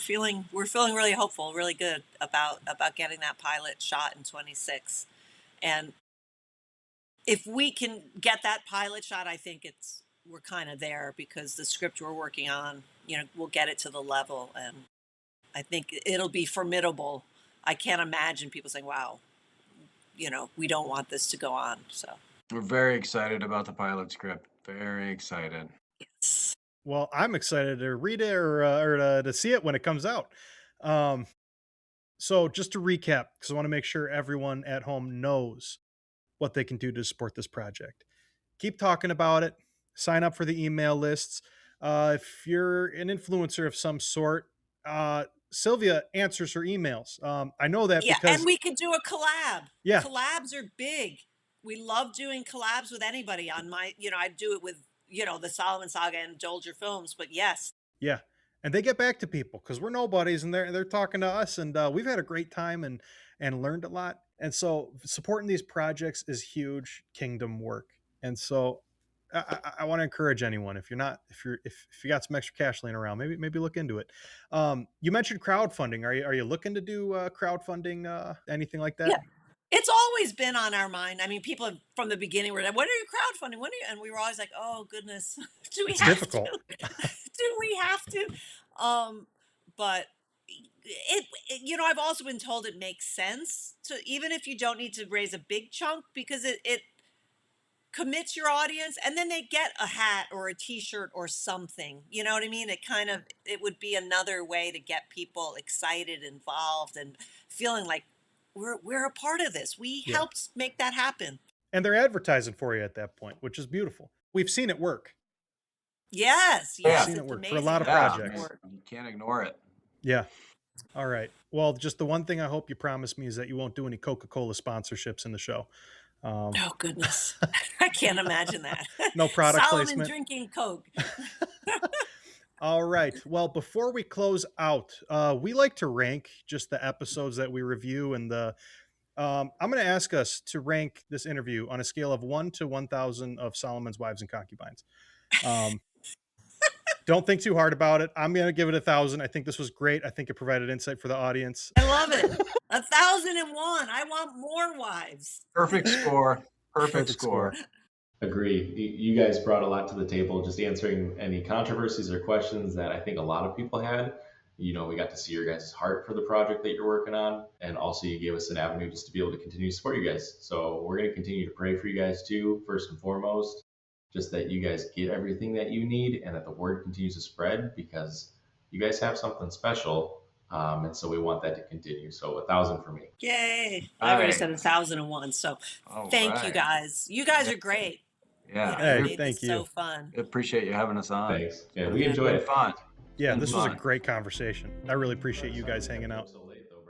feeling really hopeful, really good about getting that pilot shot in 26. And if we can get that pilot shot, I think we're kind of there, because the script we're working on, we'll get it to the level, and I think it'll be formidable. I can't imagine people saying, "Wow, we don't want this to go on." So We're very excited about the pilot script. Very excited. yes. Well, I'm excited to read it or to see it when it comes out. Um, so just to recap, because I want to make sure everyone at home knows what they can do to support this project. Keep talking about it. Sign up for the email lists. If you're an influencer of some sort, Sylvia answers her emails. I know that Yeah, and because we could do a collab. yeah, Collabs are big. We love doing collabs with anybody. On my, I do it with, the Solomon Saga and Dolger Films, but yes. yeah, and they get back to people because we're nobodies, and they're talking to us, and we've had a great time and learned a lot. And so supporting these projects is huge kingdom work. And so I want to encourage anyone, if you got some extra cash laying around, maybe look into it. You mentioned crowdfunding. Are you looking to do crowdfunding, anything like that? Yeah. It's always been on our mind. I mean, people from the beginning were like, "When are you crowdfunding? When are you?" And we were always like, "Oh goodness, do we It's have difficult. to? Do we have to?" But I've also been told it makes sense to, even if you don't need to raise a big chunk, because it commits your audience, and then they get a hat or a t-shirt or something. You know what I mean? It would be another way to get people excited, involved, and feeling like we're a part of this. We Yeah. helped make that happen. And they're advertising for you at that point, which is beautiful. We've seen it work. Yes, We've yes, seen it it's work for a amazing lot of how Yeah, much projects. more. you can't ignore it. Yeah. All right. Well, just the one thing I hope you promise me is that you won't do any Coca-Cola sponsorships in the show. Oh goodness, I can't imagine that. No product Solomon placement. drinking Coke. All right. Well, before we close out, we like to rank just the episodes that we review, and I'm going to ask us to rank this interview on a scale of 1 to 1,000 of Solomon's wives and concubines. Don't think too hard about it. I'm going to give it 1,000. I think this was great. I think it provided insight for the audience. I love it. 1,001. I want more wives. Perfect score. Perfect score. Agree. You guys brought a lot to the table, just answering any controversies or questions that I think a lot of people had. We got to see your guys' heart for the project that you're working on, and also you gave us an avenue just to be able to continue to support you guys. So we're going to continue to pray for you guys too, first and foremost, just that you guys get everything that you need and that the word continues to spread, because you guys have something special. And so we want that to continue. So 1,000 for me. Yay. I already Right. said 1,001. So All thank you right. guys. You guys are great. Yeah. Hey, You made thank this you. so fun. Appreciate you having us on. Thanks. Yeah, It's we enjoyed been it. fun. Yeah, Been this was a fun. great conversation. I really appreciate you guys hanging out.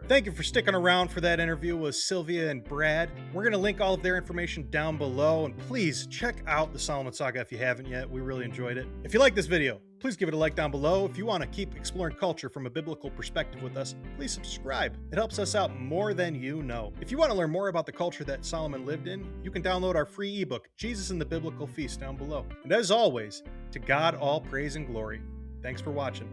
Thank you for sticking around for that interview with Sylvia and Brad. We're going to link all of their information down below, and please check out the Solomon Saga if you haven't yet. We really enjoyed it. If you like this video, please give it a like down below. If you want to keep exploring culture from a biblical perspective with us, please subscribe. It helps us out more than you know. If you want to learn more about the culture that Solomon lived in, you can download our free ebook, Jesus and the Biblical Feast, down below. And as always, to God all praise and glory. Thanks for watching.